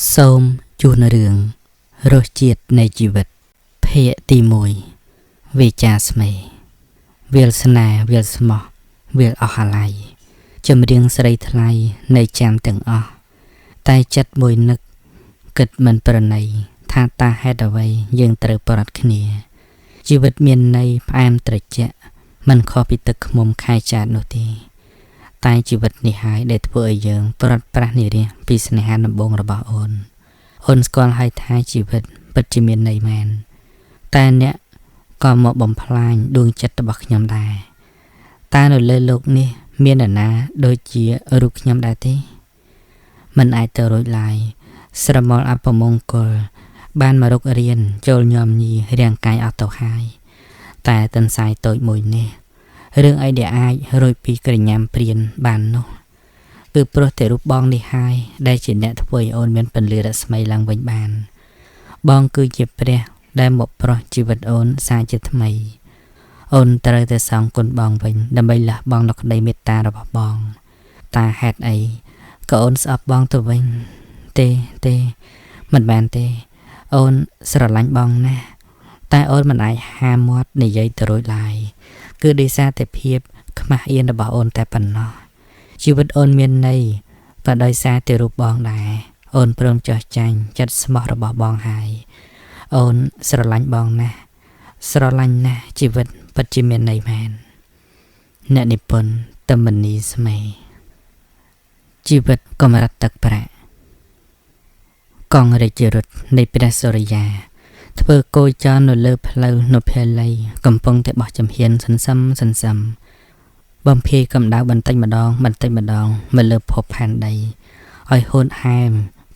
សូមជូនរឿងរសជាតិនៃជីវិតភាគទី1វាចាស្មេវាលស្នេហ៍វាលស្មោះវាលអស់អាល័យចម្រៀងស្រីថ្លៃនៃចាំទាំងអស់តែចិត្តមួយនឹកគិតមិនប្រណីថាតើហេតុអ្វីយើងត្រូវប្រត់គ្នាជីវិតមានន័យផ្អែមត្រជាក់មិនខុសពីទឹកឃ្មុំខែចាតនោះទេតែជីវិតនេះហើយដែលធ្វើឲ្យយើងប្រត់ប្រាស់និរាសពីស្នេហាដំបូងរបស់អូនស្គាល់ហើយថាជីវិតពិតជាមានន័យមែនតែអ្នកក៏មកបំផ្លាញដួងចិត្តរបស់ខ្ញុំដែរតើនៅលើโลกនេះមាននរណាដូចជារូបខ្ញុំដែរទេមិនអាចទៅរួចឡើយស្រមោលអពមង្គលបានមករករៀនចូលញោមញីរាងកាយអត់ទៅហើយតែទន្សាយតូចមួយនេះរឿងអីដែលអាចរួចពីក្រញាំព្រានបាននោះគឺព្រោះតែរូបបងនេះហើយដែលជាអ្នកធ្វើឲ្យអូនមានពន្លឺរស្មីឡើងវិញបានបងគឺជាព្រះដែលមកប្រោះជីវិតអូនសាជាថ្មីអូនត្រូវតែសងគុណបងវិញដើម្បីលះបង់នូវក្តីមេត្តារបស់បងតើហេតុអីក៏អូនស្អប់បងទៅវិញទេមិនបានទេអូនស្រឡាញ់បងណាស់តែអូនមិនអាចហាមមាត់និយាយទៅរួចឡើយគឺដោយសារតែភាពខ្មាស់អៀនរបស់អូនតែប៉ុណ្ណោះជីវិតអូនមានន័យក៏ដោយសារតែរូបបងដែរអូនព្រមចោះចាញ់ចិត្តស្មោះរបស់បងហើយអូនស្រឡាញ់បងណាស់ស្រឡាញ់ណាស់ជីវិតពិតជាមានន័យមែនអ្នកនិពន្ធតមនីស្មេជីវិតកម្រិតទឹកប្រាក់កងរាជរថនៃព្រះសូរិយាធ្វើគោចរនៅលើផ្លូវនភេលីកំពុងតែបោះចំហៀនសន្សឹមបំភាយកម្ដៅបន្តិចម្ដងមកលើភពផែនដីឲ្យហួនហែម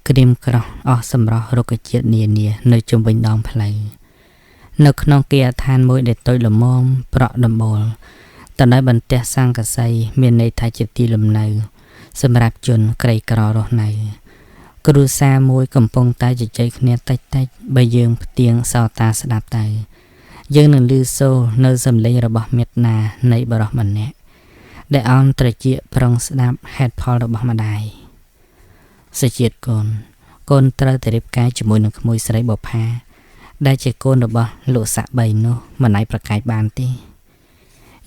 ក្រៀមក្រោះអស់សម្រស់រុក្ខជាតិនានានៅជុំវិញដងផ្លូវនៅក្នុងគាឋានមួយដែលតូចល្មមប្រក់ដំបូលតនៅបន្ទះសង្កសីមានន័យថាជាទីលំនៅសម្រាប់ជនក្រីក្ររស់នៅគ្រួសារមួយកំពុងតែជជែកគ្នាតិចបើយើងផ្ទៀងសោតាស្ដាប់ទៅយើងនឹងឮសូរនៅសំឡេងរបស់មេត្តានៃបរិសម្នាក់ដែលអន់ត្រជាប្រុងស្ដាប់ហេតុផលរបស់ម្ដាយសជាតិកូនត្រូវតែរៀបការជាមួយនឹងក្មួយស្រីបុប្ផាដែលជាកូនរបស់លោកស័ក្តិ3នោះមិនអាចប្រកែកបានទេ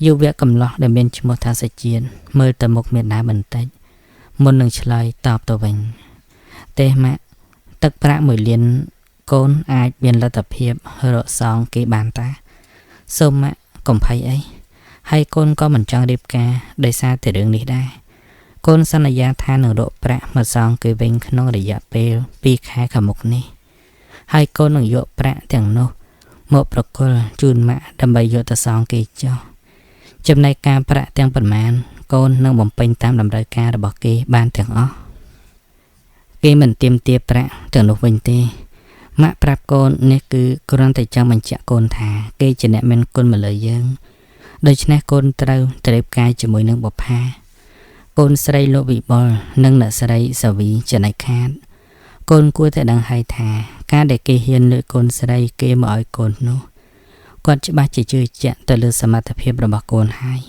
យុវកំឡោះដែលមានឈ្មោះថាសជាតិមើលទៅមុខមេដាបន្តិចមុននឹងឆ្លើយតបទៅវិញទេម៉ាក់ទឹកប្រាក់1លានកូនអាចមានលទ្ធភាពរកសងគេបានតាសូមម៉ាក់កុំភ័យអីហើយកូនក៏មិនចង់រៀបការដោយសារតែរឿងនេះដែរកូនសន្យាថានឹងរកប្រាក់មកសងគេវិញក្នុងរយៈពេល2ខែខាងមុខនេះហើយកូននឹងយកប្រាក់ទាំងនោះមកប្រគល់ជូនម៉ាក់ដើម្បីយកទៅសងគេចុះចំណែកការប្រាក់ទាំងប៉ុន្មានកូននឹងបំពេញតាមតម្រូវការរបស់គេបានទាំងអស់គេមិនទាមទារប្រាក់ទាំងនោះវិញទេម៉ាក់ប្រាប់កូននេះគឺគ្រាន់តែចង់បញ្ជាក់កូនថាគេជាអ្នកមានគុណមកលើយើងដូច្នេះកូនត្រូវរៀបការជាមួយនឹងបុប្ផាកូនស្រីលោកវិបុលនិងអ្នកស្រីសាវីចំណែកខាតកូនគួរតែដឹងហើយថាការដែលគេហ៊ានលើកកូនស្រីគេមកឲ្យកូននោះគាត់ច្បាស់ជាជឿជាក់ទៅលើសមត្ថភាពរបស់កូនហើយ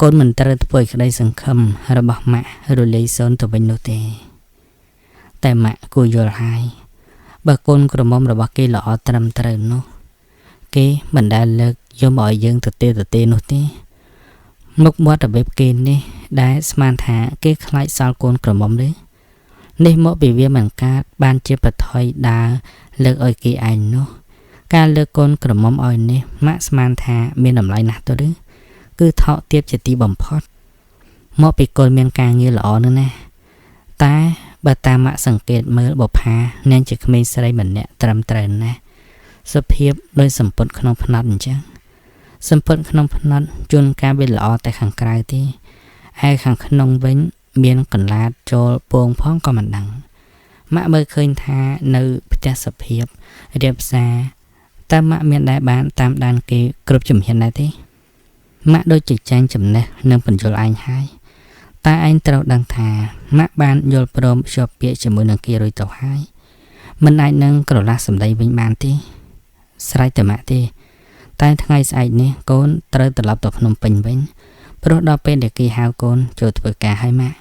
កូនមិនត្រូវធ្វើឲ្យក្តីសង្ឃឹមរបស់ម៉ាក់រលាយសូន្យទៅវិញនោះទេតែម៉ាក់គួរយល់ហើយបើកូនក្រមុំរបស់គេល្អត្រឹមត្រូវនោះគេមិនដែលលើកយកមកឲ្យយើងទៅទេនោះទេមុខមាត់របៀបគេនេះដែលស្មានថាគេខ្លាចសល់កូនក្រមុំឬនេះមកពីវាមិនកើតបានជាប្រថុយដើរលើកឲ្យគេឯងនោះការលើកកូនក្រមុំឲ្យនេះម៉ាក់ស្មានថាមានតម្លៃណាស់ទៅឬគឺថោកទាបជាទីបំផុតមកពីកូនមានការងារល្អនោះណាតែបើតាមម៉ាក់សង្កេតមើលបុប្ផានាងជាក្មេងស្រីម្នាក់ត្រឹមត្រូវណាស់សុភាពដោយសម្ពុតក្នុងផ្នត់អញ្ចឹងសម្ពុតក្នុងផ្នត់ជួនកាលវាល្អតែខាងក្រៅទេហើយខាងក្នុងវិញមានកន្លាតចូលពងផងក៏មិនដឹងម៉ាក់មើលឃើញថានៅផ្ទះសុភាពរៀបសារតែម៉ាក់មានដែរបានតាមដានគេគ្រប់ជំហានដែរទេម៉ាក់ដូចជាចាញ់ចំណេះនិងបញ្យល់ឯងហើយតែឯងត្រូវដឹងថាម៉ាក់បានយល់ព្រមជាប់ពាក្យជាមួយនឹងគេរួចទៅហើយមិនអាចនឹងក្រឡាស់សម្ដីវិញបានទេស្រេចតែម៉ាក់ទេតែថ្ងៃស្អែកនេះកូនត្រូវត្រឡប់ទៅភ្នំពេញវិញព្រោះដល់ពេលដែលគេហៅកូនចូលធ្វើការឲ្យម៉ាក់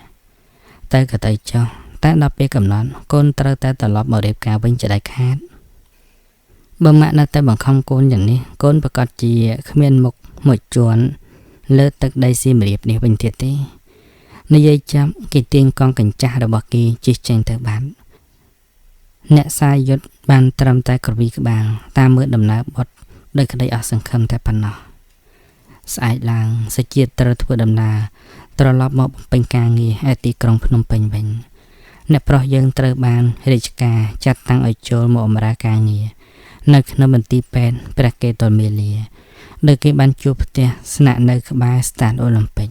ទៅក៏ទៅចុះ តែដល់ពេលកំណត់កូនត្រូវតែត្រឡប់មករៀបការវិញជាដាច់ខាតបើម៉ាក់នៅតែបង្ខំកូនយ៉ាងនេះកូនប្រកាសជាគ្មានមុខមួយជាន់លើទឹកដីសៀមរាបនេះវិញទៀតទេនិយាយចាំគេទាញកង់កញ្ចាស់របស់គេជិះចេញទៅបាត់អ្នកសាយយុទ្ធបានត្រឹមតែក្រវីក្បាលតាមមើលដំណើរបុតដោយក្តីអស់សង្ឃឹមតែប៉ុណ្ណោះស្អែកឡើងសេចជាតិត្រូវធ្វើដំណើរត្រឡប់មកបំពេញការងារឯទីក្រុងភ្នំពេញវិញអ្នកប្រុសយើងត្រូវបានរាជការចាត់តាំងឲ្យចូលមកបម្រើការងារនៅក្នុងមន្ទីរពេទ្យព្រះកេតុលមាលាដោយគេបានជួបផ្ទះស្នាក់នៅក្បែរស្តានអូឡ িম্প ិក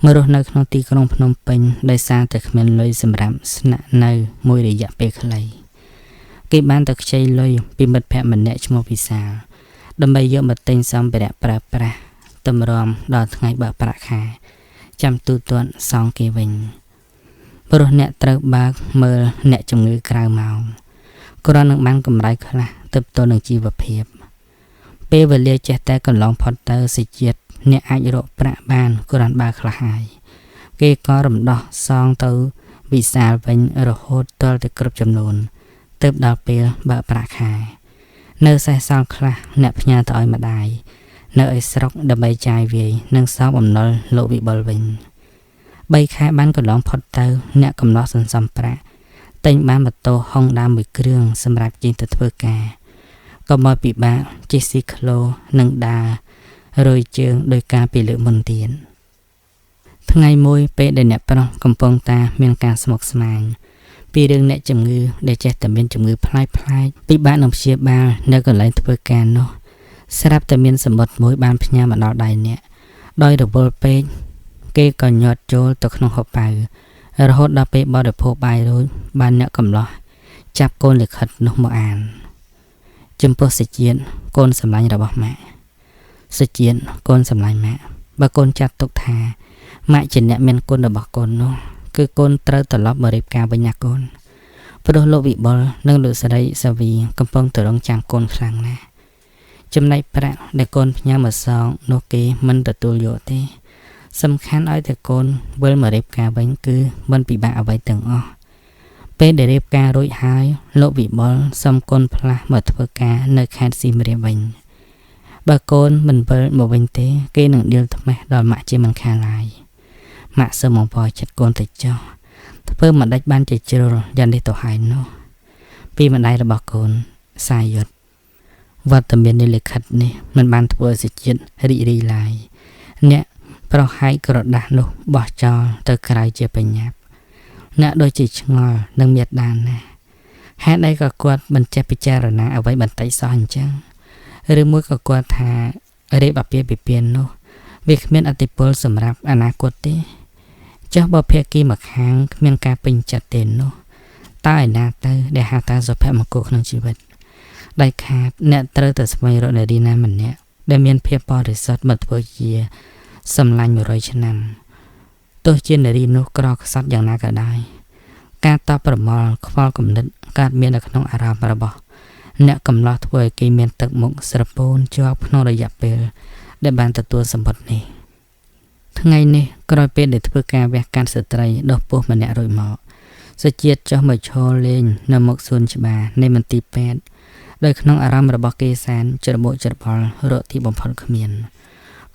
មករស់នៅក្នុងទីក្រុងភ្នំពេញដោយសារតែគ្មានលុយសម្រាប់ស្នាក់នៅមួយរយៈពេលខ្លីគេបានទៅខ្ចីលុយពីមិត្តភក្តិម្នាក់ឈ្មោះវិសាលដើម្បីយកមកទិញសម្ភារៈប្រើប្រាស់តម្រាំដល់ថ្ងៃបើកប្រាក់ខែចាំទូទាត់សងគេវិញព្រោះអ្នកត្រូវបើកមើលអ្នកជំងឺក្រៅម៉ោងគ្រាន់នឹងបានកម្រៃខ្លះទើបទល់នឹងជីវភាពពេលវេលាចេះតែកន្លងផុតទៅសេចជាតិអ្នកអាចរកប្រាក់បានគ្រាន់បើខ្លះហើយគេក៏រំដោះសងទៅវិសាលវិញរហូតទាល់តែគ្រប់ចំនួនទើបដល់ពេលបើកប្រាក់ខែនៅសេសសល់ខ្លះអ្នកផ្ញើទៅឲ្យម្ដាយនៅឯស្រុកដើម្បីចាយវាយនិងសងបំណុលលោកវិបុលវិញ3ខែបានកន្លងផុតទៅអ្នកកំណត់សន្សំប្រាក់ទិញបានម៉ូតូ Honda មួយគ្រឿងសម្រាប់ជិះទៅធ្វើការក៏មកពិបាកជិះស៊ីក្លូនិងដើររយជើងដោយការពីលើកមុនទៀតថ្ងៃមួយពេលដែលអ្នកប្រុសកំពុងតាមានការស្មុគស្មាញពីរឿងអ្នកជំងឺដែលចេះតែមានជំងឺផ្លែកពិបាកនឹងព្យាបាលនៅកន្លែងធ្វើការនោះស្រាប់តែមានសម្បត្តិមួយបានផ្ញើមកដល់ដៃអ្នកដោយរវល់ពេកគេក៏ញាត់ចូលទៅក្នុងហូបប៉ៅរហូតដល់ពេលបរិភោគបាយរួចបានអ្នកកំឡោះចាប់កូនលិខិតនោះមកអានចំពោះសេចជាតិកូនសម្លាញ់របស់ម៉ាក់សេចជាតិកូនសម្លាញ់ម៉ាក់បើកូនចាត់ទុកថាម៉ាក់ជាអ្នកមានគុណរបស់កូននោះគឺកូនត្រូវត្រឡប់មករៀបការវិញណាកូនព្រោះលោកវិបុលនិងលោកស្រីសាវីកំពុងតែរងចាំកូនខ្លាំងណាស់ចំណែកប្រាក់ដែលកូនផ្ញើមកសងនោះគេមិនទទួលយកទេសំខាន់ឲ្យតែកូនវិលមករៀបការវិញគឺមិនពិបាកអ្វីទាំងអស់ពេលដែលរៀបការរួចហើយលោកវិបុលសុំកូនផ្លាស់មកធ្វើការនៅខេត្តសៀមរាបវិញបើកូនមិនវិលមកវិញទេគេនឹងដៀលថ្មេះដល់ម៉ាក់ជាមិនខានឡើយម៉ាក់សូមអង្វរចិត្តកូនទៅចុះធ្វើមិនដេចបានជាជ្រុលយ៉ាងនេះទៅហើយនោះពីម្ដាយរបស់កូនសាយយុទ្ធវត្តមាននៃលិខិតនេះមិនបានធ្វើឲ្យសេចជាតិរីករាយឡើយអ្នកប្រហែកក្រដាស់នោះបោះចោលទៅក្រៅជាបញ្ញាប់អ្នកដូចជាឆ្ងល់និងមានដានណាស់ហេតុអីក៏គាត់មិនចេះពិចារណាអ្វីបន្តិចសោះអញ្ចឹងឬមួយក៏គាត់ថារៀបអាពាហ៍ពិពាហ៍នោះវាគ្មានអតិពលសម្រាប់អនាគតទេចុះបើភាគីម្ខាងគ្មានការពេញចិត្តទេនោះតើឯណាទៅដែលហៅថាសុភមង្គលក្នុងជីវិតដែលខាតអ្នកត្រូវតែស្វែងរកនារីណាម្នាក់ដែលមានភាពបរិសុទ្ធមកធ្វើជាសម្លាញ់100ឆ្នាំទោះជានារីនោះក្រខ្សត់យ៉ាងណាក៏ដោយការតបប្រមល់ខ្វល់គំនិតកើតមាននៅក្នុងអារម្មណ៍របស់អ្នកកំឡោះធ្វើឲ្យគេមានទឹកមុខស្រពោនជាប់ក្នុងរយៈពេលដែលបានទទួលសម្បត្តិនេះថ្ងៃនេះក្រោយពេលដែលធ្វើការវះកាត់ស្ត្រីដុសពោះម្នាក់រួចមកសុជាតិចុះមកឈរលេងនៅមុខសួនច្បារនៃមន្ទីរពេទ្យដោយក្នុងអារម្មណ៍របស់គេសានច្របូកច្របល់រកទីបំផុតគ្មាន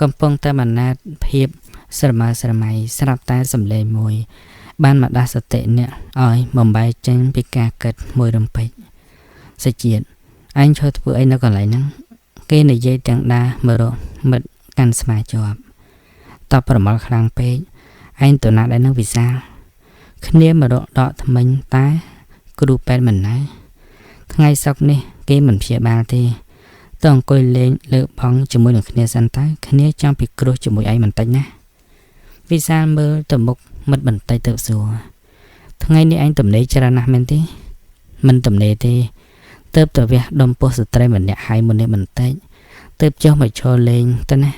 កំពុងតែបណ្ណាតភាពស្រមើស្រមៃស្រាប់តែសម្លេងមួយបានមកដាស់សតិអ្នកឲ្យបំបែកចេញពីការគិតមួយរំពេចសុជាតិអញឈរធ្វើអីនៅកន្លែងហ្នឹងគេនិយាយទាំងដាមករកមិត្តកាន់ស្មាជាប់តបប្រមល់ខ្លាំងពេកឯងទៅណាដែរនឹងវិសាលគ្នាមករកដកថ្មិញតែគ្រូពេទ្យមិនណែថ្ងៃសុក្រនេះគេមិនព្យាបាលទេតើអង្គុយលេងលើបង់ជាមួយនឹងគ្នាសិនតើគ្នាចង់ពិគ្រោះជាមួយឯងបន្តិចណាវិសាលមើលទៅមុខមិត្តបន្តិចទៅសួរថ្ងៃនេះឯងទំនេរច្រើនណាស់មែនទេមិនទំនេរទេទៅទៅវះដុំពោះស្ត្រីម្នាក់ហើយមុននេះបន្តិចទៅចុះមកឈរលេងទៅណា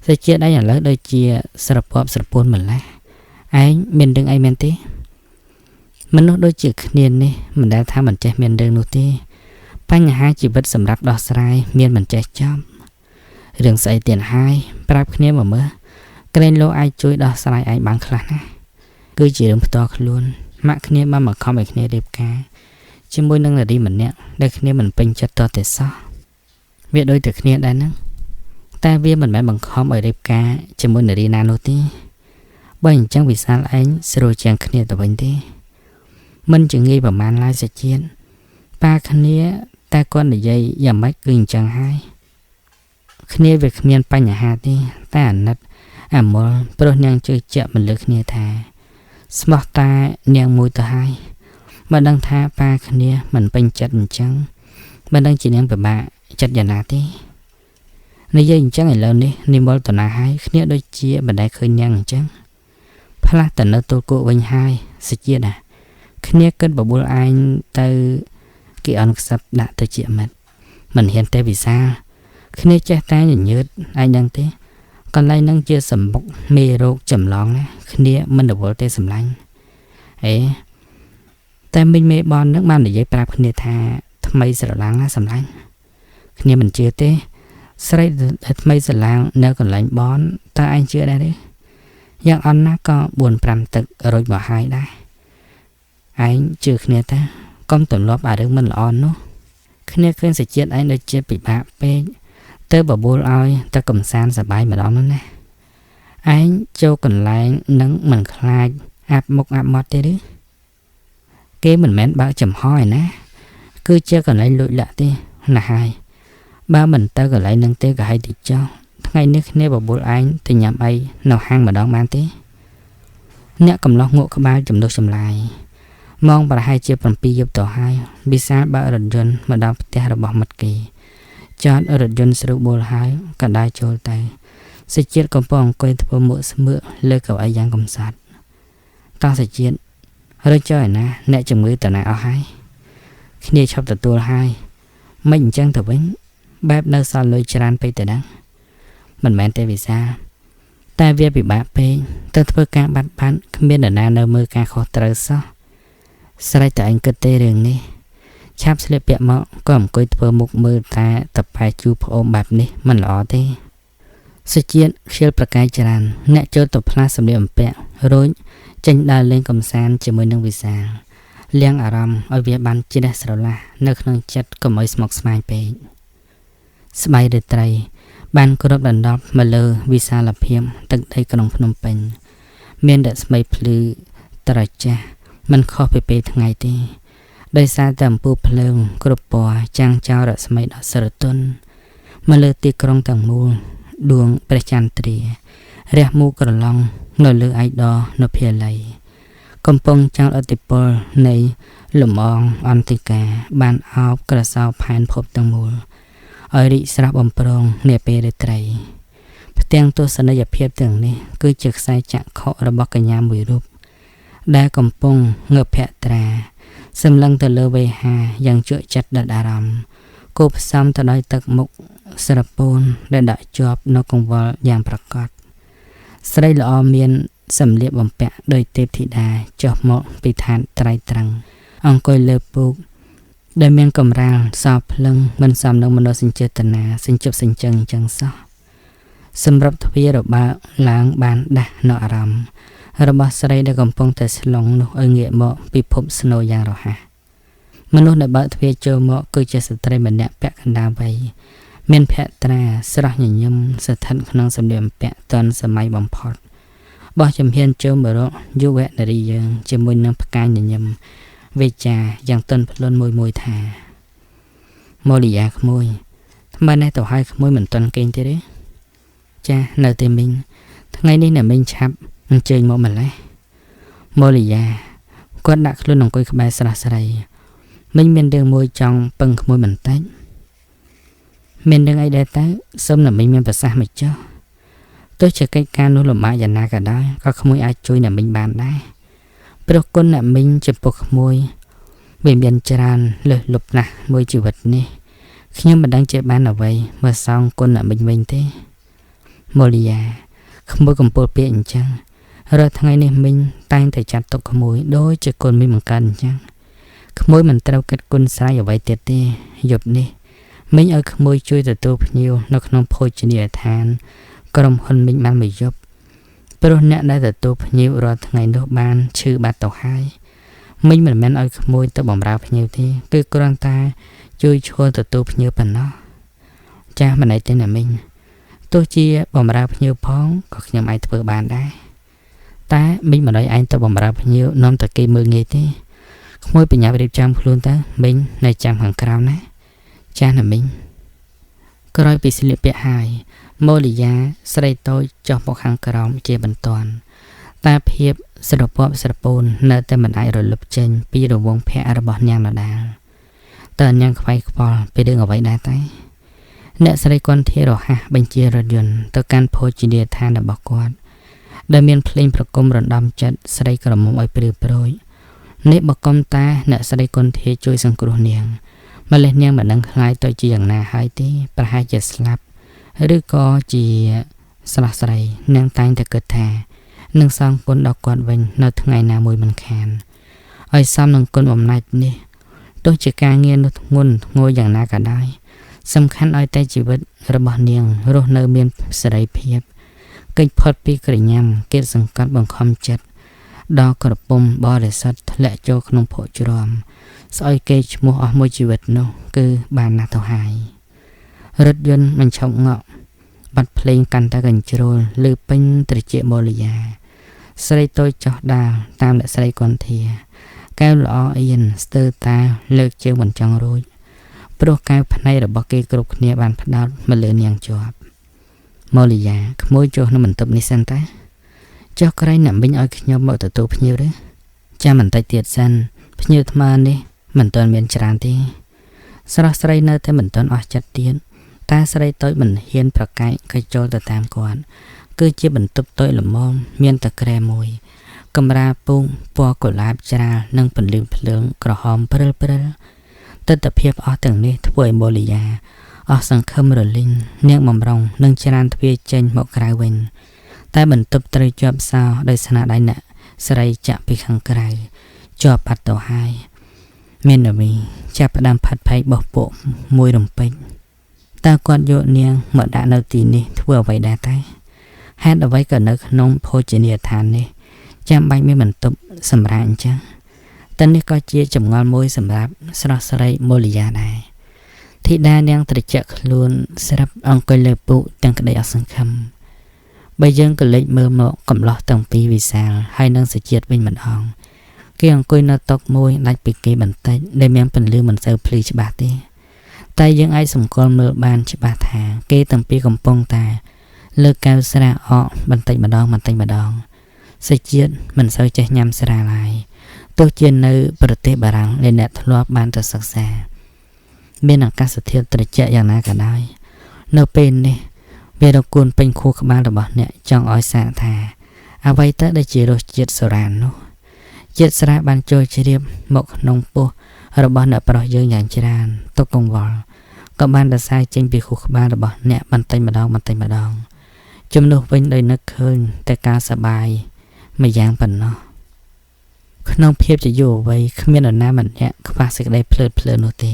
សេចជាតិឯងឥឡូវដូចជាស្រពាប់ស្រពួនម្ល៉េះឯងមានរឿងអីមែនទេមនុស្សដូចជាគ្នានេះមិនដែលថាមិនចេះមានរឿងនោះទេបញ្ហាជីវិតសម្រាប់ដោះស្រាយមានមិនចេះចប់រឿងស្អីទៀតហើយប្រាប់គ្នាមកមើលក្រែងលោកអាចជួយដោះស្រាយឯងបានខ្លះណាគឺជារឿងផ្ទាល់ខ្លួន ម៉ាក់គ្នាបានមកខំឲ្យគ្នារៀបការជាមួយនឹងនារីម្នាក់ដែលគ្នាមិនពេញចិត្តតតែសោះវាដូចតែគ្នាដែរហ្នឹងតែវាមិនមែនបង្ខំឲ្យរៀបការជាមួយនារីណានោះទេបើអញ្ចឹងវិសាលឯងស្រួលជាងគ្នាទៅវិញទេមិនជាងាយប្រមាណឡើយសាជាតិប៉ាគ្នាតែគាត់និយាយយ៉ាងម៉េចគឺអញ្ចឹងហើយគ្នាវាគ្មានបញ្ហាទេតែអាណិតអាមុលព្រោះនាងជឿជាក់មិនលើគ្នាថាស្មោះតានាងមួយទៅហើយបើដឹងថាប៉ាគ្នាមិនពេញចិត្តអញ្ចឹងមិនដឹងជានាងពិបាកចិត្តយ៉ាងណាទេនិយាយអញ្ចឹងឥឡូវនេះនិមលតណាហើយគ្នាដូចជាមិនដែលឃើញនាងអញ្ចឹងផ្លាស់ទៅនៅទូលគក់វិញហើយសាជាតិណាគ្នាគិតបបួលឯងទៅគេអន់ខ្សឹបដាក់ទៅជាមិត្តមិនហ៊ានទេវិសាលគ្នាចេះតែញញើតឯងដឹងទេកន្លែងហ្នឹងជាសម្បុកមេរោគចម្លងណាគ្នាមិនរវល់ទេសម្លាញ់អេតែមិញមេបនហ្នឹងបាននិយាយប្រាប់គ្នាថាថ្មីស្រឡាំងណាសម្លាញ់គ្នាមិនជឿទេស្រីដែលថ្មីស្រឡាំងនៅកន្លែងបនតើឯងជឿដែរទេយ៉ាងអន់ណាក៏ 4-5 ទឹករួចមកហើយដែរឯងជឿគ្នាតាកុំទម្លាប់អារឿងមិនល្អនោះគ្នាឃើញសាជាតិឯងដូចជាពិបាកពេកទៅបបួលឲ្យទៅកំសាន្តសប្បាយម្ដងនោះណាឯងចូលកន្លែងនឹងមិនខ្លាចអាប់មុខអាប់មាត់ទេឬគេមិនមែនបើកចំហឯណាគឺជាកន្លែងលួចលាក់ទេណាហើយបើមិនទៅកន្លែងនឹងទេក៏ឲ្យតិចចុះថ្ងៃនេះគ្នាបបួលឯងទៅញ៉ាំអីនៅហាងម្ដងបានទេអ្នកកំឡោះងក់ក្បាលចំនួនចម្លាយម៉ោងប្រហែលជា 7 យប់ទៅហើយវិសាលបើករថយន្តមកដល់ផ្ទះរបស់មិត្តគេចតរថយន្តស្រួលបួលហើយក៏ដើរចូលទៅសេចជាតិកំពុងអង្គុយធ្វើមួកស្មើលើកៅអីយ៉ាងកំសត់តោះសេចជាតិរើចឲ្យណាអ្នកជំងឺតាណាអស់ហើយគ្នាឈប់ទទួលហើយមិនអញ្ចឹងទៅវិញបែបនៅសល់លុយច្រើនពេកទៅដឹងមិនមែនទេវិសាលតែវាពិបាកពេកទៅធ្វើការបាត់បង់គ្មាននរណានៅមើលការខុសត្រូវសោះស្រេចតែឯងគិតទេរឿងនេះឆាប់ស្លៀកពាក់មកក៏អង្គុយធ្វើមុខមើលតែតប៉ែជូរផ្អូមបែបនេះមិនល្អទេសុជាតិខ្ជិលប្រកាយចរានអ្នកចូលទៅផ្លាស់សម្លៀកបំពាក់រួចចេញដើរលេងកំសាន្តជាមួយនឹងវិសាលលៀងអារម្មណ៍ឲ្យវាបានជ្រះស្រឡះនៅក្នុងចិត្តកុំឲ្យស្មុគស្មាញពេកស្បៃរាត្រីបានគ្របដណ្ដប់មកលើវិសាលភាពទឹកដីក្នុងភ្នំពេញមានរស្មីភ្លឺត្រជាក់មិនខុសពីពេលថ្ងៃទេដោយសារតែអំពូលភ្លើងគ្រប់ពណ៌ចាំងចោលរស្មីដ៏ស្រទន់មកលើទីក្រុងទាំងមូលដួងព្រះចន្ទ្រារះមូក្រឡង់នៅលើឯកដរនៅភាលីកំពុងចោលឥទ្ធិពលនៃលំអងអន្តិកាបានអោបក្រសោបផែនភពទាំងមូលឲ្យរីកស្រស់បំប្រងនាពេលរាត្រីផ្ទាំងទស្សនីយភាពទាំងនេះគឺជាខ្សែចក្ខុរបស់កញ្ញាមួយរូបដែលកំពុងងើបភក្ត្រាសម្លឹងទៅលើវេហាយ៉ាងជក់ចិត្តដិតអារម្មណ៍គូផ្សំទៅដោយទឹកមុខស្រពោនដែលដាក់ជាប់នៅកង្វល់យ៉ាងប្រកបស្រីល្អមានសម្លៀកបំពាក់ដោយទេពធីតាចុះមកពីឋានត្រៃត្រង់អង្គុយលើពូកដែលមានកំរាលសភ្លឹងមិនសមនឹងមនោសញ្ចេតនាសញ្ជប់សញ្ជឹងអញ្ចឹងសោះសម្រាប់ទ្វាររបើកឡើងបានដាស់នៅអារម្មណ៍របស់ស្រីដែលកំពុងតែស្លងនោះឲ្យងាកមកពិភពស្នូយ៉ាងរហ័សមនុស្សដែលបើកទ្វារចូលមកគឺជាស្ត្រីម្នាក់ពាក់កណ្ដាលវ័យមានភក្ត្រាស្រស់ញញឹមស្ថិតក្នុងសម្លៀកបំពាក់ទាន់សម័យបំផុតបោះជំហានចូលមករកយុវនារីយើងជាមួយនឹងផ្កាយញញឹមវិចាយ៉ាងទន់ភ្លន់មួយថាម៉ូលីយ៉ាក្មួយថ្មនេះទៅឲ្យក្មួយមិនទាន់គេងទេទេចានៅតែមីងថ្ងៃនេះអ្នកមីងឆាប់អញ្ជើញមកម្លេះម៉ូលីយ៉ាគាត់ដាក់ខ្លួនអង្គុយក្បែរស្រះស្រីមីងមានរឿងមួយចង់ពឹងក្មួយបន្តិចមានរឿងអីដែរតើសូមអ្នកមីងមានប្រសាសន៍មកចុះទោះជាកិច្ចការនោះលំបាកយ៉ាងណាក៏ដោយក៏ក្មួយអាចជួយអ្នកមីងបានដែរព្រោះគុណអ្នកមីងចំពោះក្មួយវាមានច្រើនលើសលប់ណាស់មួយជីវិតនេះខ្ញុំមិនដឹងជាបានអ្វីមកសងគុណអ្នកមីងវិញទេម៉ូលីយ៉ាក្មួយកំពុលពាក្យអញ្ចឹងរាល់ថ្ងៃនេះមីងតែងតែចាត់ទុកក្មួយដូចជាគុណមីងបង្កើតអញ្ចឹងក្មួយមិនត្រូវគិតគុណស្រ័យអ្វីទៀតទេយប់នេះមីងឲ្យក្មួយជួយទទួលភ្ញៀវនៅក្នុងភោជនីយដ្ឋានក្រុមហ៊ុនមីងបានមួយយប់ព្រោះអ្នកដែលទទួលភ្ញៀវរាល់ថ្ងៃនោះបានឈឺបាត់ទៅហើយ មិញមិនមែនឲ្យក្មួយទៅបំរើភ្ញៀវទេគឺគ្រាន់តែជួយឈួរទទួលភ្ញៀវប៉ុណ្ណោះចាស់មិនឯទេណាមិញទោះជាបំរើភ្ញៀវផងក៏ខ្ញុំអាចធ្វើបានដែរតែមិញមិនឲ្យឯងទៅបំរើភ្ញៀវនាំតែគេមើលងាយទេក្មួយបញ្ញារៀបចំខ្លួនទៅមិញនៅចាំខាងក្រៅណាចាស់ណាមិញក្រោយពីស្លៀកពាក់ហើយម៉ូលីយ៉ាស្រីតូចចុះមកខាងក្រោមជាបន្ទាន់តែភាពស្រពាប់ស្រពោននៅតែមិនអាចរលឹបចេញពីរង្វង់ភ័ក្ររបស់នាងដដែលតើនាងខ្វាយខ្វល់ពីរឿងអ្វីដែរតែអ្នកស្រីគន្ធធារហ័សបញ្ជារថយន្តទៅកាន់ភោជនីយដ្ឋានរបស់គាត់ដែលមានភ្លេងប្រគំរំដំចិត្តស្រីក្រមុំឲ្យព្រឺព្រួយនេះបកុំតាអ្នកស្រីគន្ធធាជួយសង្គ្រោះនាងម្លេះនាងមិនដឹងខ្លាយទៅជាយ៉ាងណាហើយទេប្រហែលជាស្លាប់ឬក៏ជាស្រស់ស្រីនាងតែងតែគិតថានឹងសងគុណដល់គាត់វិញនៅថ្ងៃណាមួយមិនខានឲ្យសមនឹងគុណបំណាច់នេះទោះជាការងារនោះធ្ងន់ធ្ងរយ៉ាងណាក៏ដោយសំខាន់ឲ្យតែជីវិតរបស់នាងរស់នៅមានសេរីភាពកិច្ចផុតពីក្រញាំគេសង្កត់បង្ខំចិត្តដល់ក្រពុំបរិសុទ្ធធ្លាក់ចូលក្នុងភក់ជ្រាំស្អុយគេឈ្មោះអស់មួយជីវិតនោះគឺបានណាស់ទៅហើយរថយន្តមិនឈប់ងក់បាត់ភ្លេងកាន់តែកញ្ជ្រោលឬពេញត្រជាម៉ូលីយ៉ាស្រីតូចចោះដាលតាមអ្នកស្រីគន្ធធាកែវល្អអៀនស្ទើរតាលើកជើងមិនចង់រួចព្រោះកែវភ្នែករបស់គេគ្រប់គ្នាបានផ្ដោតមកលើនាងជាប់ម៉ូលីយ៉ាក្មួយចុះនៅបន្ទប់នេះសិនតាចុះក្រែងអ្នកវិញឲ្យខ្ញុំមកទទួលភ្ញៀវឬចាំបន្តិចទៀតសិនភ្ញៀវថ្មនេះមិនទាន់មានច្រើនទេស្រស់ស្រីនៅតែមិនទាន់អស់ចិត្តទៀតតែស្រីតូចមិនហ៊ានប្រកែកក៏ចូលទៅតាមគាត់គឺជាបន្ទប់តូចល្មមមានតែក្រែមួយកម្រាលពូកពណ៌កុលាបច្រាលនិងពន្លឺភ្លើងក្រហមព្រិលព្រិលទិដ្ឋភាពអស់ទាំងនេះធ្វើឲ្យម៉ូលីយ៉ាអស់សង្ឃឹមរលីងនាងបំរុងនឹងច្រានទ្វារចេញមកក្រៅវិញតែបន្ទប់ត្រូវជាប់សោដោយស្នាដៃអ្នកស្រីចាក់ពីខាងក្រៅជាប់បាត់ទៅហើយមាននវីចាប់ផ្ដើមផាត់ផែកបោះពួកមួយរំពេចតើគាត់យកនាងមកដាក់នៅទីនេះធ្វើអ្វីដែរតែហេតុអ្វីក៏នៅក្នុងភោជនីយដ្ឋាននេះចាំបាច់មានបន្ទប់សម្រាប់អញ្ចឹងតែនេះក៏ជាចម្ងល់មួយសម្រាប់ស្រស់ស្រីម៉ូលីយ៉ាដែរធីតានាងត្រជាក់ខ្លួនស្រាប់អង្គុយលើពូកទាំងក្តីអស់សង្ឃឹមបើយើងក៏លេចមើលមកកំឡោះទាំងពីរវិសាលហើយនឹងសេចក្ដីវិញម្ដងគេអង្គុយនៅតុមួយដាច់ពីគេបន្តិចដែលមានពន្លឺមិនសូវភ្លឺច្បាស់ទេតែយើងអាចសម្គាល់មើលបានច្បាស់ថាគេទាំងពីរកំពុងតែលើកកែវស្រាអកបន្តិចម្ដងសេចក្ដីមិនសូវចេះញ៉ាំស្រាឡើយទោះជានៅប្រទេសបារាំងដែលអ្នកធ្លាប់បានទៅសិក្សាមានអាកាសធាតុត្រជាក់យ៉ាងណាក៏ដោយនៅពេលនេះវារគួនពេញខួរក្បាលរបស់អ្នកចង់ឲ្យសាកថាអ្វីទៅដែលជារសជាតិសូរ៉ាននោះជាតិស្រាបានចូលជ្រាបមកក្នុងពោះរបស់អ្នកប្រុសយើងយ៉ាងច្រើនទុកកង្វល់ក៏បានដសាយចេញពីខួរក្បាលរបស់អ្នកបន្តិចម្ដងជំនួសវិញដោយនឹកឃើញតែការសប្បាយមួយយ៉ាងប៉ុណ្ណោះក្នុងភាពជាយុវវ័យគ្មាននរណាម្នាក់ខ្វះសេចក្តីភ្លើតភ្លើននោះទេ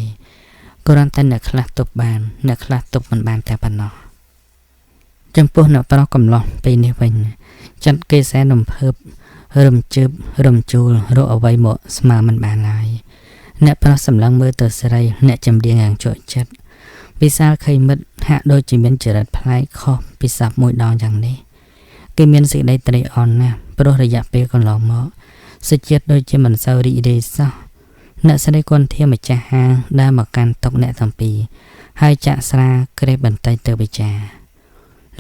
គ្រាន់តែអ្នកខ្លះទប់បានអ្នកខ្លះទប់មិនបានតែប៉ុណ្ណោះចំពោះអ្នកប្រុសកំឡោះពេលនេះវិញចាត់គេសែនរំភើបរំជើបរំជួលរកអ្វីមកស្មើមិនបានឡើយអ្នកប្រុសសម្លឹងមើលទៅស្រីអ្នកចម្រៀងយ៉ាងជក់ចិត្តវិសាលខៃមិត្តហាក់ដូចជាមានចរិតប្លែកខុសពីសពមួយដងយ៉ាងនេះគេមានសេចក្តីត្រេកអរណាស់ព្រោះរយៈពេលកន្លងមកសេចក្ដីដូចជាមិនសូវរីករាយសោះអ្នកស្រីគន្ធធាម្ចាស់ហាងដែលមកកាន់តុកអ្នកទាំងពីរហើយចាក់ស្រាក្រេបបន្តិចទៅវិចារ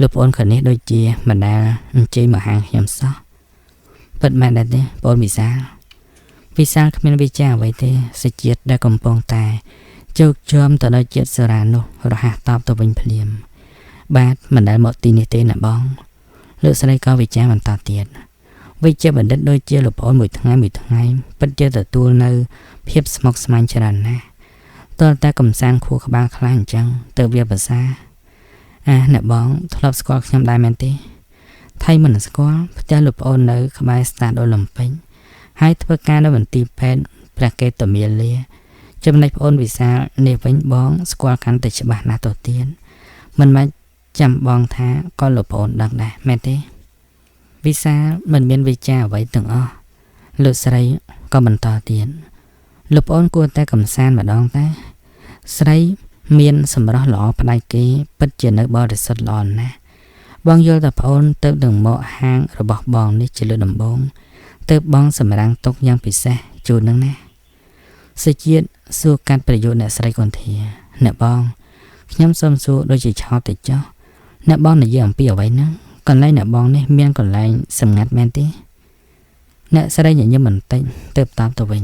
លោកប្អូនខាងនេះដូចជាមិនដែលអញ្ជើញមកហាងខ្ញុំសោះពិតមែនដែរទេបងវិសាលគ្មានវិចារអ្វីទេសេចក្ដីដែលកំពុងតែជោគជ័យទៅដល់ជាតិសូរ៉ានោះរហ័សតបទៅវិញភ្លាមបាទមិនដែលមកទីនេះទេណាបងលោកស្រីក៏វិចារបន្តទៀតវិជ្ជាបណ្ឌិតដូចជាលោកប្អូនមួយថ្ងៃពិតជាទទួលនៅភាពស្មុគស្មាញច្រើនណាស់តើតែកំសាន្តខួរក្បាលខ្លាំងអញ្ចឹងទៅវាភាសាអ្នកបងធ្លាប់ស្គាល់ខ្ញុំដែរមែនទេថៃមិនស្គាល់ផ្ទះលោកប្អូននៅក្បែរស្តាដអូឡ িম্প ិកហើយធ្វើការនៅមន្ទីរពេទ្យព្រះកេតមាលាចំណែកប្អូនវិសាលនេះវិញបងស្គាល់កាន់តែច្បាស់ណាស់ទៅទៀតមិនមែនចាំបងថាក៏លោកប្អូនដឹងដែរមែនទេវិសាលមិនមានវិចារអ្វីទាំងអស់លោកស្រី ក៏បន្តទៀតលោកប្អូនគួរតែកំសាន្តម្ដងតែស្រីមានសម្រស់ល្អផ្ដាច់គេពិតជានៅបរិសុទ្ធល្អណាស់បងយល់តែប្អូនទៅនឹងមកហាងរបស់បងនេះជាលើដំបងទៅបងសម្រាំងទុកយ៉ាងពិសេសជូននឹងណាសេចជាតិសួរកាត់ប្រយោជន៍អ្នកស្រីកន្ធាអ្នកបងខ្ញុំសូមសួរដូចជាឆោតទៅចុះអ្នកបងនិយាយអំពីអ្វីហ្នឹងកន្លែងអ្នកបងនេះមានកន្លែងសម្ងាត់មែនទេអ្នកស្រីញញឹមបន្តិចទៅតបទៅវិញ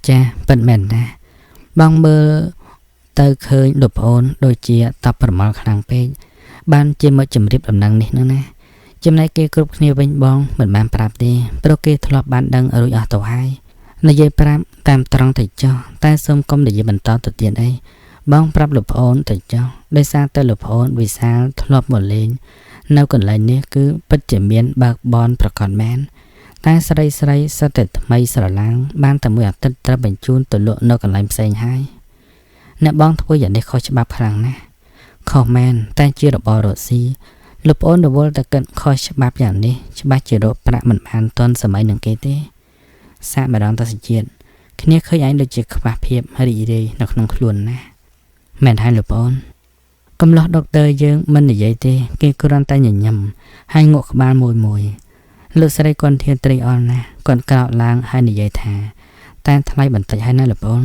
ចាពិតមែនណាបងមើលទៅឃើញលោកប្អូនដូចជាតបប្រមល់ខ្លាំងពេកបានជាមកជម្រាបដំណឹងនេះហ្នឹងណាចំណែកគេគ្រប់គ្នាវិញបងមិនបានប្រាប់ទេព្រោះគេធ្លាប់បានដឹងរួចអស់ទៅហើយនិយាយប្រាប់តាមត្រង់ទៅចុះតែសូមកុំនិយាយបន្តទៅទៀតអីបងប្រាប់លោកប្អូនទៅចុះដោយសារតែលោកប្អូនវិសាលធ្លាប់មកលេងនៅកន្លែងនេះគឺពិតជាមានបើកបនប្រកបមែនតែស្រីសិតតែថ្មីស្រឡាំងបានតែមួយអាទិត្យត្រូវបញ្ជូនទៅលក់នៅកន្លែងផ្សេងហើយអ្នកបងធ្វើយ៉ាងនេះខុសច្បាប់ខ្លាំងណាស់ខុសមែនតែជារបររកស៊ីលោកប្អូនរវល់តែគិតខុសច្បាប់យ៉ាងនេះច្បាស់ជារកប្រាក់មិនបានទាន់សម័យនឹងគេទេសាកម្ដងតសជាតិគ្នាឃើញឯងដូចជាខ្វះភាពរីករាយនៅក្នុងខ្លួនណាមែនហើយលោកប្អូនកំឡោះដុកទ័រយើងមិននិយាយទេគេគ្រាន់តែញញឹមហើយងក់ក្បាលមួយលោកស្រីគាត់ធានត្រីអល់ណាស់គាត់ក្រោកឡើងហើយនិយាយថាតែថ្លៃបន្តិចហើយណាលោកប្អូន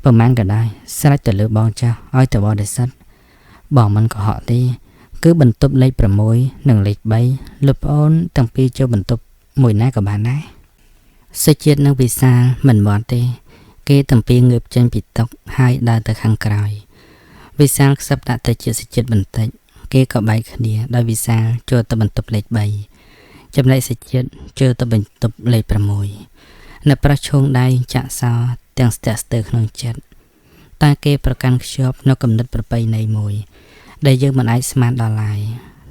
ប្រហែលក៏ដែរស្រេចទៅលើបងចាស់ឲ្យទៅបរិសុទ្ធបងមិនកុហកទេគឺបន្ទប់លេខ6និងលេខ3លោកប្អូនទាំងពីរចូលបន្ទប់មួយណាក៏បានដែរសេចជាតិនឹងវិសាលមិនមាត់ទេគេទាំងពីรงើបចេញពីតុហើយដើរទៅខាងក្រោយវិសាលខ្សឹបដាក់ទៅជាសេចជាតិបន្តិចគេក៏បែកគ្នាដោយវិសាលចូលទៅបន្ទប់លេខ3ចំណែកសេចជាតិចូលទៅបន្ទប់លេខ6អ្នកប្រុសឈោងដៃចាក់សោទាំងស្ទាក់ស្ទើរក្នុងចិត្តតែគេប្រកាន់ខ្ជាប់នៅគំនិតប្រពៃណីមួយដែលយើងមិនអាចស្មានដល់ឡើយ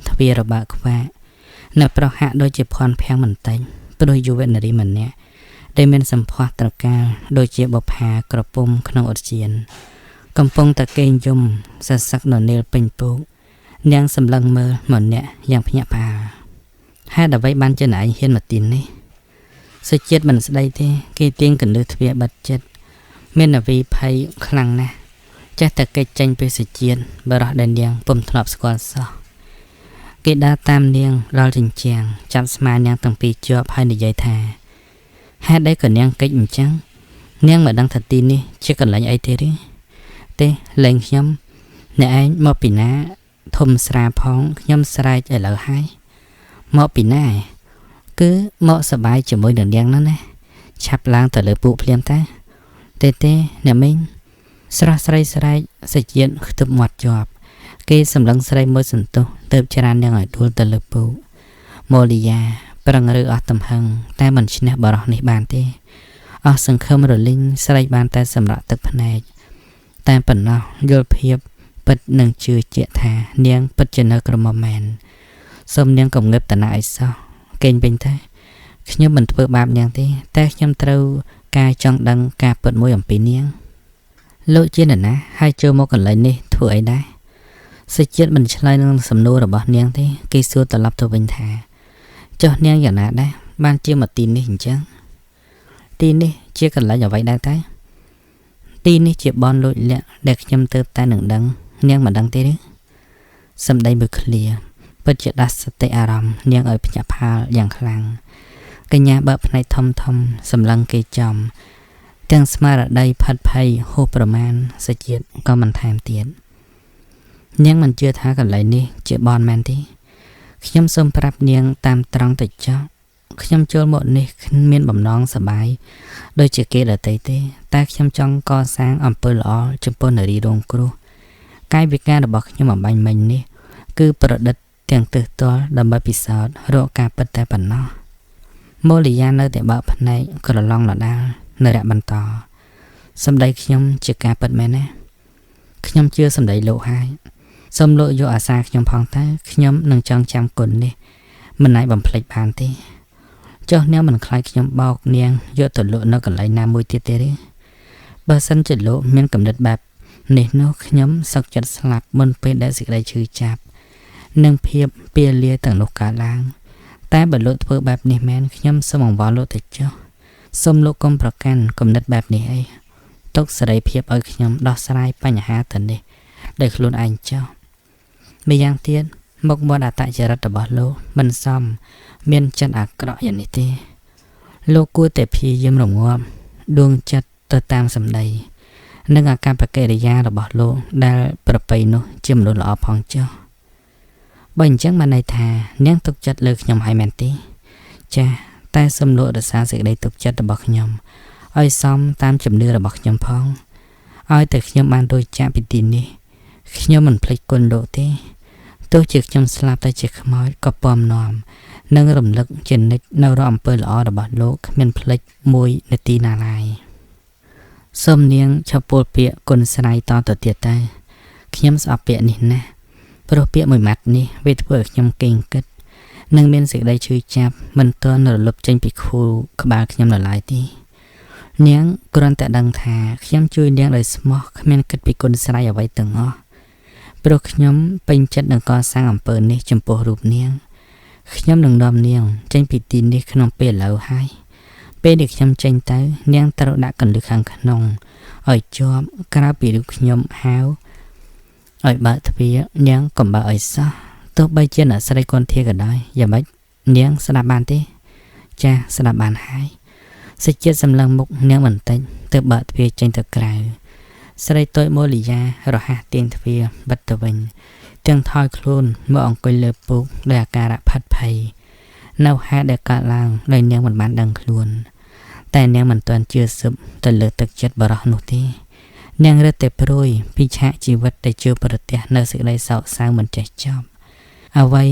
ទ្វាររបាក់ខ្វាក់អ្នកប្រុសហាក់ដូចជាភ័ន្តភាំងបន្តិចព្រោះយុវនារីម្នាក់ដែលមានសម្ផស្សត្រកាលដូចជាបុប្ផាក្រពុំក្នុងឧទ្យានកំពុងតែកេងយំសសឹកននាលពេញពូកនាងសម្លឹងមើលម្នាក់យ៉ាងភ្ញាក់ផ្អើលហេតុអ្វីបានជាណៃហ៊ានមកទីនេះសេចជាតិមិនស្ដីទេគេទាញកន្លឹះទ្វារបិទចិត្តមានអវីភ័យខ្លាំងណាស់ចេះតែកិច្ចចេញពីសេចជាតិបរោះដែលនាងពុំធ្លាប់ស្គាល់សោះគេដើរតាមនាងដល់ជញ្ជាំងចាប់ស្មានាងទាំងពីរជាប់ហើយនិយាយថាហេតុអីក៏នាងកិច្ចអញ្ចឹងនាងមិនដឹងថាទីនេះជាកន្លែងអីទេឬទេលែងខ្ញុំអ្នកឯងមកពីណាធំស្រាផងខ្ញុំស្រែកឥឡូវហើយមកពីណាគឺមកសបាយជាមួយនឹងនាងនោះណាឆាប់ឡើងទៅលើពូភ្លាមតាទេអ្នកមីងស្រស់ស្រីស្រែកសេចជាតិខ្ទប់មាត់ជាប់គេសម្លឹងស្រីមួយសន្ទុះទៅច្រាននាងឲ្យដួលទៅលើពូម៉ូលីយ៉ាប្រឹងរើអស់ទំហឹងតែមិនឈ្នះបរោះនេះបានទេអស់សង្ឃឹមរលីងស្រីបានតែសម្រក់ទឹកភ្នែកតែប៉ុណ្ណោះយល់ភាពពិតនឹងជឿជាក់ថានាងពិតជានៅក្រមុំមែនសូមនាងកុំងើបតណាអីសោះកេងវិញតែខ្ញុំមិនធ្វើបាបនាងទេតែខ្ញុំត្រូវការចង់ដឹងការពិតមួយអំពីនាងលោកជានរណាហើយចូលមកកន្លែងនេះធ្វើអីដែរសេចជាតិមិនឆ្លើយនឹងសំណួររបស់នាងទេគេសួរត្រឡប់ទៅវិញថាចុះនាងយ៉ាងណាដែរបានជាមកទីនេះអញ្ចឹងទីនេះជាកន្លែងអ្វីដែរតែទីនេះជាបនលួចលាក់ដែលខ្ញុំទៅតែនឹងដឹងនាងមិនដឹងទេឬសម្ដីមួយឃ្លាពិតជាដាស់សតិអារម្មណ៍នាងឲ្យភ្ញាក់ផ្អើលយ៉ាងខ្លាំងកញ្ញាបើកភ្នែកធំសម្លឹងគេចំទាំងស្មារតីផាត់ភ័យហួសប្រមាណសេចជាតិក៏មិនថែមទៀតនាងមិនជឿថាកន្លែងនេះជាបនមែនទេខ្ញុំសូមប្រាប់នាងតាមត្រង់ទៅចុះខ្ញុំចូលមកនេះគ្មានបំណងសប្បាយដូចជាគេដទៃទេតែខ្ញុំចង់កសាងអំពើល្អចំពោះនារីរងគ្រោះកាយវិការរបស់ខ្ញុំអំបញ្ញមិញនេះគឺប្រឌិតទាំងទើសទាល់ដើម្បីពិសោធន៍រកការពិតតែប៉ុណ្ណោះម៉ូលីយ៉ានៅតែបើកភ្នែកក្រឡងដដាលនៅរយៈបន្តសម្ដីខ្ញុំជាការពិតមែនណាខ្ញុំជឿសម្ដីលោកហើយសូមលោកយកអាសាខ្ញុំផងតើខ្ញុំនឹងចងចាំគុណនេះមិនអាចបំភ្លេចបានទេចុះនាងមិនខ្លាចខ្ញុំបោកនាងយកទៅលក់នៅកន្លែងណាមួយទៀតទេឬបើសិនជាលោកមានកំណត់បែបនេះនោះខ្ញុំសុខចិត្តស្លាប់មុនពេលដែលសេចក្តីឈឺចាប់និងភាពពាលាទាំងនោះកើតឡើងតែបើលោកធ្វើបែបនេះមែនខ្ញុំសូមអង្វរលោកទៅចុះ សូមលោកកុំប្រកាន់គំនិតបែបនេះអីទុកសេរីភាពឲ្យខ្ញុំដោះស្រាយបញ្ហាទៅនេះដោយខ្លួនឯងចុះម្យ៉ាងទៀតមុខមាត់អត្តចរិតរបស់លោកមិនសមមានចិត្តអាក្រក់យ៉ាងនេះទេលោកគួរតែព្យាយាមរងាប់ដួងចិត្តទៅតាមសម្ដីនិងអាកប្បកិរិយារបស់លោកដែលប្រពៃនោះជាមនុស្សល្អផងចុះបើអញ្ចឹងបានន័យថានាងទុកចិត្តលើខ្ញុំហើយមែនទេចា៎តែសំណួររសារសេចក្តីទុកចិត្តរបស់ខ្ញុំឲ្យសមតាមជំនឿរបស់ខ្ញុំផងឲ្យតែខ្ញុំបានរួចចាកពីទីនេះខ្ញុំមិនភ្លេចគុណលោកទេទោះជាខ្ញុំស្លាប់តែជាខ្មោចក៏ពំនាំនិងរំលឹកជានិច្ចនៅរកអំពើល្អរបស់លោកគ្មានភ្លេចមួយនាទីណាឡើយសូមនាងឈប់ពោលពាក្យគុណស្រ័យតទៅទៀតទៅខ្ញុំស្អប់ពាក្យនេះណាស់ព្រោះពាក្យមួយម៉ាត់នេះវាធ្វើឲ្យខ្ញុំកេងគិតនិងមានសេចក្តីឈឺចាប់មិនទាន់រលត់ចេញពីខួរក្បាលខ្ញុំនៅឡើយទេនាងគ្រាន់តែដឹងថាខ្ញុំជួយនាងដោយស្មោះគ្មានគិតពីគុណស្រ័យអ្វីទាំងអស់ព្រោះខ្ញុំពេញចិត្តនឹងកសាងអំពើនេះចំពោះរូបនាងខ្ញុំនឹងនាំនាងចេញពីទីនេះក្នុងពេលឥឡូវហើយពេលដែលខ្ញុំចេញទៅនាងត្រូវដាក់កន្លឹះខាងក្នុងឲ្យជាប់ក្រៅពីរូបខ្ញុំហៅឲ្យបើកទ្វារនាងកុំបើកឲ្យសោះទោះបីជាអ្នកស្រីគន្ធាក៏ដោយយ៉ាងម៉េចនាងស្ដាប់បានទេចាស្ដាប់បានហើយសេចក្ដីសម្លឹងមុខនាងបន្តិចទៅបើកទ្វារចេញទៅក្រៅស្រីតូចម៉ូលីយ៉ារហ័សទាញទ្វារបិទទៅវិញទាំងថយខ្លួនមកអង្គុយលើពូកដោយអាការៈផាត់ភ័យនៅហេតុដែលកើតឡើងដោយនាងមិនបានដឹងខ្លួនតែនាងមិនទាន់ជឿសឹបទៅលើទឹកចិត្តបរោះនោះទេនាងរឹតតែព្រួយពីឆាកជីវិតដែលជួបប្រទះនៅសេចក្តីសោកសៅមិនចេះចប់អ្វី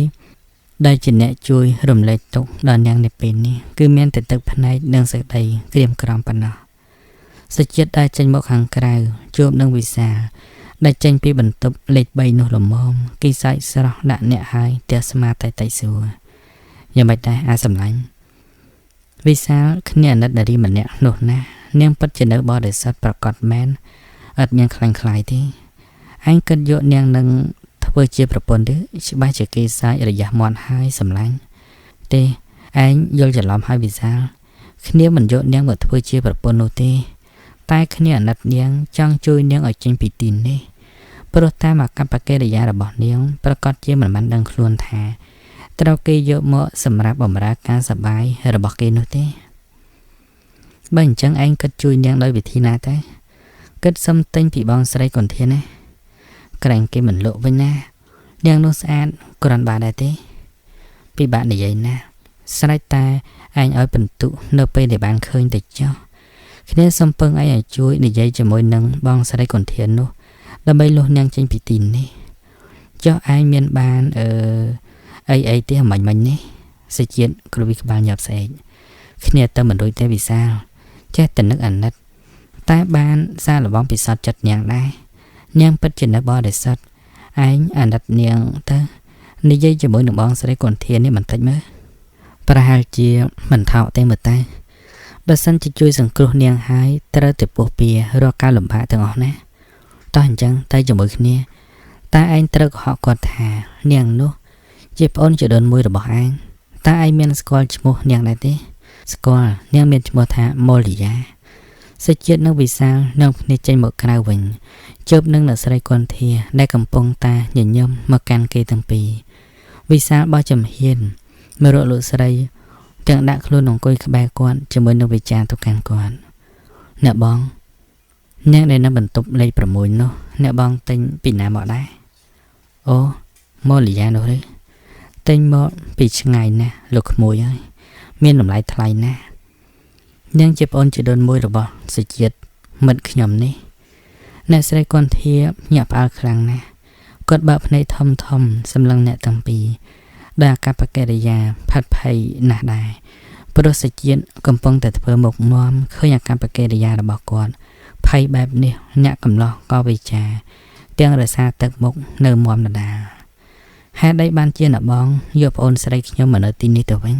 ដែលជាអ្នកជួយរំលែកទុក្ខដល់នាងនៅពេលនេះគឺមានតែទឹកភ្នែកនិងសេចក្តីក្រៀមក្រំប៉ុណ្ណោះសេចក្តីដែលចេញមកខាងក្រៅជួបនឹងវិសាលដែលចេញពីបន្ទប់លេខ3នោះល្មមគេសាច់ស្រស់ដាក់អ្នកហើយទះស្មាតៃសួរយ៉ាងម៉េចដែរអាសម្លាញ់វិសាលគ្នាអាណិតនារីម្នាក់នោះណានាងពិតជានៅបរិសុទ្ធប្រកបមែនអត់មានខ្លាញ់ខ្លាយទេអញគិតយកនាងនឹងធ្វើជាប្រពន្ធទេច្បាស់ជាគេសាច់រយះមាត់ហើយសម្លាញ់ទេឯងយល់ច្រឡំហើយវិសាលគ្នាមិនយកនាងមកធ្វើជាប្រពន្ធនោះទេតែគ្នាអាណិតនាងចង់ជួយនាងឲ្យចេញពីទីនេះព្រោះតាមអាកប្បកិរិយារបស់នាងប្រកាសជាមិនបានដឹងខ្លួនថាត្រូវគេយកមកសម្រាប់បម្រើការសប្បាយរបស់គេនោះទេបើអញ្ចឹងឯងគិតជួយនាងដោយវិធីណាទៅគិតសុំទិញពីបងស្រីកុនធានណាក្រែងគេមិនលក់វិញណានាងនោះស្អាតគ្រាន់បានដែរទេពិបាកនិយាយណាស្រេចតែឯងឲ្យបន្ទុនៅពេលដែលបានឃើញទៅចុះគ្នាសំពឹងឯងឲ្យជួយនិយាយជាមួយនឹងបងស្រីកុនធាននោះដើម្បីលុះនាងចេញពីទីនេះចុះឯងមានបានអីទេមិញនេះសេចជាតិគ្រូវិក្បាលញាប់ស្អែកគ្នាទៅមិនរួចទេវិសាលចេះតែនឹកអាណិតតែបានសារលបងពិសោធន៍ចិត្តនាងដែរនាងពិតជានៅបរិសុទ្ធឯងអាណិតនាងទៅនិយាយជាមួយនឹងបងស្រីកុនធាននេះបន្តិចមើលប្រហែលជាមិនថោកទេមើលតែបើសិនជាជួយសង្គ្រោះនាងហើយត្រូវតែពោះពៀរកការលំបាកទាំងអស់ណាតោះអញ្ចឹងទៅជាមួយគ្នាតែឯងត្រូវកុហកគាត់ថានាងនោះជាប្អូនជីដូនមួយរបស់ឯងតើឯងមានស្គាល់ឈ្មោះនាងដែរទេស្គាល់នាងមានឈ្មោះថាម៉ូលីយ៉ាសេចជាតិនឹងវិសាលនឹងភ្នែកចេញមកក្រៅវិញជើបនឹងអ្នកស្រីកុនធាដែលកំពុងតាញញឹមមកកាន់គេទាំងពីរវិសាលបោះចំហៀនមករកលោកស្រីទាំងដាក់ខ្លួនអង្គុយក្បែរគាត់ជាមួយនឹងវិចារទៅកាន់គាត់អ្នកបងនាងដែលនៅបន្ទប់លេខ6នោះអ្នកបងទិញពីណាមកដែរអូម៉ូលីយ៉ានោះទេទិញមកពីឆ្ងាយណាស់លោកក្មួយហើយមានតម្លៃថ្លៃណាស់នាងជាប្អូនជីដូនមួយរបស់សេចជាតិមិត្តខ្ញុំនេះអ្នកស្រីកុនធាញាក់ផ្អើលខ្លាំងណាស់គាត់បើកភ្នែកធំសម្លឹងអ្នកទាំងពីរដោយអាកប្បកិរិយាផាត់ភ័យណាស់ដែរព្រោះសេចជាតិកំពុងតែធ្វើមុខមាំឃើញអាកប្បកិរិយារបស់គាត់ភ័យបែបនេះញាក់កំឡោះក៏វិចារទាំងរសារទឹកមុខនៅមាំដដែលហេតុអីបានជាអ្នកបងយកប្អូនស្រីខ្ញុំមកនៅទីនេះទៅវិញ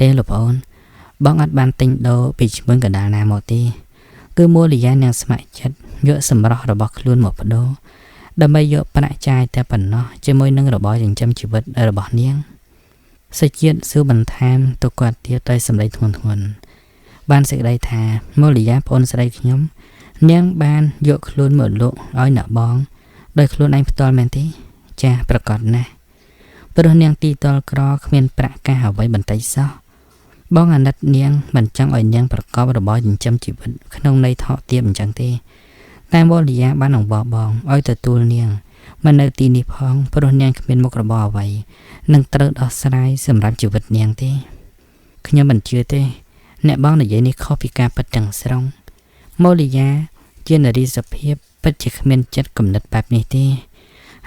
ទេលោកប្អូនបងអត់បានទិញដូរពីឈ្មោះកណ្ដាលណាមកទេគឺម៉ូលីយ៉ានាងស្ម័គ្រចិត្តយកសម្រស់របស់ខ្លួនមកបដូរដើម្បីយកប្រាក់ចាយតែប៉ុណ្ណោះជាមួយនឹងរបរចិញ្ចឹមជីវិតរបស់នាងសេចជាតិសួរបន្ថែមទៅគាត់ទៀតដោយសម្ដីធ្ងន់ បានសេចក្តីថាមូលីយ៉ាប្អូនស្រីខ្ញុំនាងបានយកខ្លួនមកលក់ឲ្យអ្នកបងដោយខ្លួនឯងផ្ទាល់មែនទេចាប្រកាសណាស់ព្រោះនាងទីតលក្រគ្មានប្រាក់កាសអ្វីបន្តិចសោះបងអាណិតនាងមិនចង់ឲ្យនាងប្រកបរបរចិញ្ចឹមជីវិតក្នុងន័យថោកទាបអញ្ចឹងទេតែមូលីយ៉ាបានអង្វរបងឲ្យទទួលនាងមកនៅទីនេះផងព្រោះនាងគ្មានមុខរបរអ្វីនឹងត្រូវដោះស្រាយសម្រាប់ជីវិតនាងទេខ្ញុំមិនជឿទេអ្នកបងនិយាយនេះខុសពីការពិតទាំងស្រុងមូលីយ៉ាជានារីសភាពពិតជាគ្មានចិត្តគំនិតបែបនេះទេ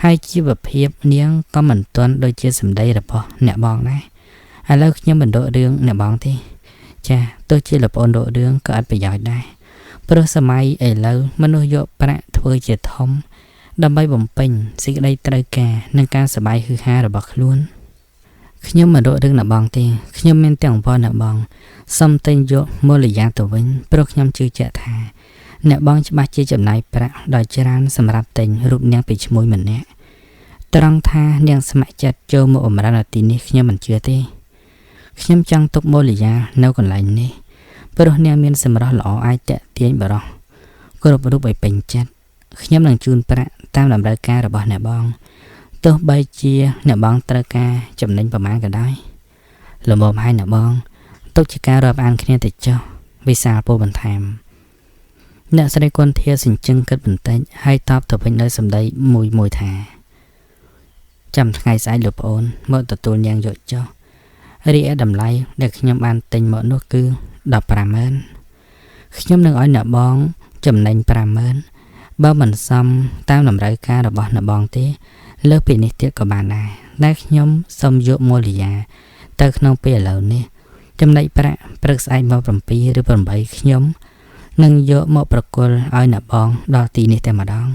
ហើយជីវភាពនាងក៏មិនទាន់ដូចជាសម្ដីរបស់អ្នកបងដែរឥឡូវខ្ញុំមិនដករឿងអ្នកបងទេចាទោះជាលោកប្អូនដករឿងក៏អត់ប្រយោជន៍ដែរព្រោះសម័យឥឡូវមនុស្សយកប្រាក់ធ្វើជាធំដើម្បីបំពេញសេចក្តីត្រូវការនិងការសប្បាយហឺហារបស់ខ្លួនខ្ញុំមិនរករឿងអ្នកបងទេខ្ញុំមានតែអង្វរអ្នកបងសុំទិញយកមូលីយ៉ាទៅវិញព្រោះខ្ញុំជឿជាក់ថាអ្នកបងច្បាស់ជាចំណាយប្រាក់ដ៏ច្រើនសម្រាប់ទិញរូបនាងពីឈ្មោះម្នាក់ត្រង់ថានាងស្ម័គ្រចិត្តចូលមកបម្រើនៅទីនេះខ្ញុំមិនជឿទេខ្ញុំចង់ទុកមូលីយ៉ានៅកន្លែងនេះព្រោះនាងមានសម្រស់ល្អអាចតាក់ទាញបរិសុទ្ធគ្រប់រូបឲ្យពេញចិត្តខ្ញុំនឹងជូនប្រាក់តាមតម្រូវការរបស់អ្នកបងទោះបីជាអ្នកបងត្រូវការចំណេញប្រមាណក៏ដោយល្មមឲ្យអ្នកបងទុកជាការរាប់អានគ្នាទៅចុះវិសាលពោលបន្ថែមអ្នកស្រីគន្ធាសិញ្ជឹងគិតបន្តិចហើយតបទៅវិញដោយសម្ដីមួយថាចាំថ្ងៃស្អែកលោកប្អូនមកទទួលនាងយកចុះរីឯតម្លៃដែលខ្ញុំបានទិញមកនោះគឺ 15,000 ខ្ញុំនឹងឲ្យអ្នកបងចំណេញ 50,000 បើមិនសមតាមតម្រូវការរបស់អ្នកបងទេលើសពីនេះទៀតក៏បានដែរតែខ្ញុំសូមយកមូលីយ៉ាទៅក្នុងពេលឥឡូវនេះចំណែកប្រាក់ព្រឹកស្អែកមក7 ឬ 8ខ្ញុំនឹងយកមកប្រគល់ឲ្យអ្នកបងដល់ទីនេះតែម្ដង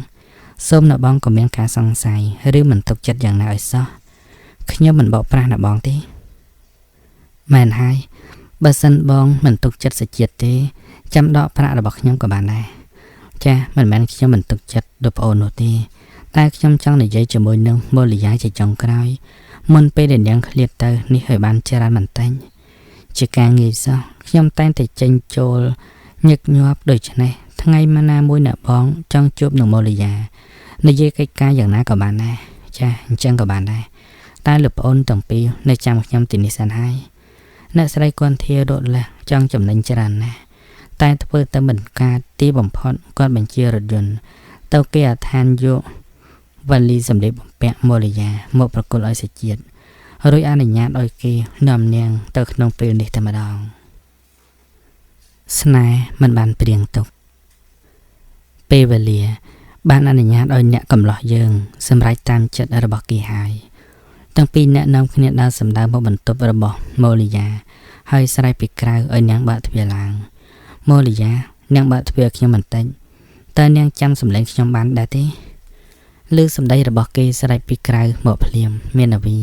សូមអ្នកបងក៏មានការសង្ស័យឬមិនទុកចិត្តយ៉ាងណាឲ្យសោះខ្ញុំមិនបោកប្រាស់អ្នកបងទេមែនហើយបើសិនបងមិនទុកចិត្តសេចក្ដីទេចាំដកប្រាក់របស់ខ្ញុំក៏បានដែរចាមិនមែនខ្ញុំមិនទុកចិត្តលោកប្អូននោះទេតែខ្ញុំចង់និយាយជាមួយនឹងមូលីយ៉ាជាចុងក្រោយមុនពេលដែលនាងឃ្លាតទៅនេះឲ្យបានច្រើនបន្តិចជាការងាយសោះខ្ញុំតែងតែចេញចូលញឹកញាប់ដូច្នេះថ្ងៃណាមួយអ្នកបងចង់ជួបនឹងមូលីយ៉ានិយាយកិច្ចការយ៉ាងណាក៏បានដែរចាអញ្ចឹងក៏បានដែរតែលោកប្អូនទាំងពីរនៅចាំខ្ញុំទីនេះសិនហើយអ្នកស្រីគន្ធារត់លះចង់ចំណេញច្រើនណាស់តែធ្វើទៅមិនកាត់ទីបំផុតគាត់បញ្ជារថយន្តទៅគេអាឋានយកវ៉ាលីសម្លៀកបំពាក់មូលីយ៉ាមកប្រគល់ឲ្យសេចជាតិរួចអនុញ្ញាតឲ្យគេនាំនាងទៅក្នុងពេលនេះតែម្ដងស្នេហ៍មិនបានព្រៀងទុកពេលវេលាបានអនុញ្ញាតឲ្យអ្នកកំឡោះយើងសម្រេចតាមចិត្តរបស់គេហើយទាំងពីរអ្នកនាំគ្នាដើរសម្ដៅមកបន្ទប់របស់មូលីយ៉ាហើយស្រែកពីក្រៅឲ្យនាងបើកទ្វារឡើងមូលីយ៉ានាងបើកទ្វារខ្ញុំបន្តិចតើនាងចាំសម្លេងខ្ញុំបានដែរទេឮសម្ដីរបស់គេស្រែកពីក្រៅមកភ្លាមមាននវី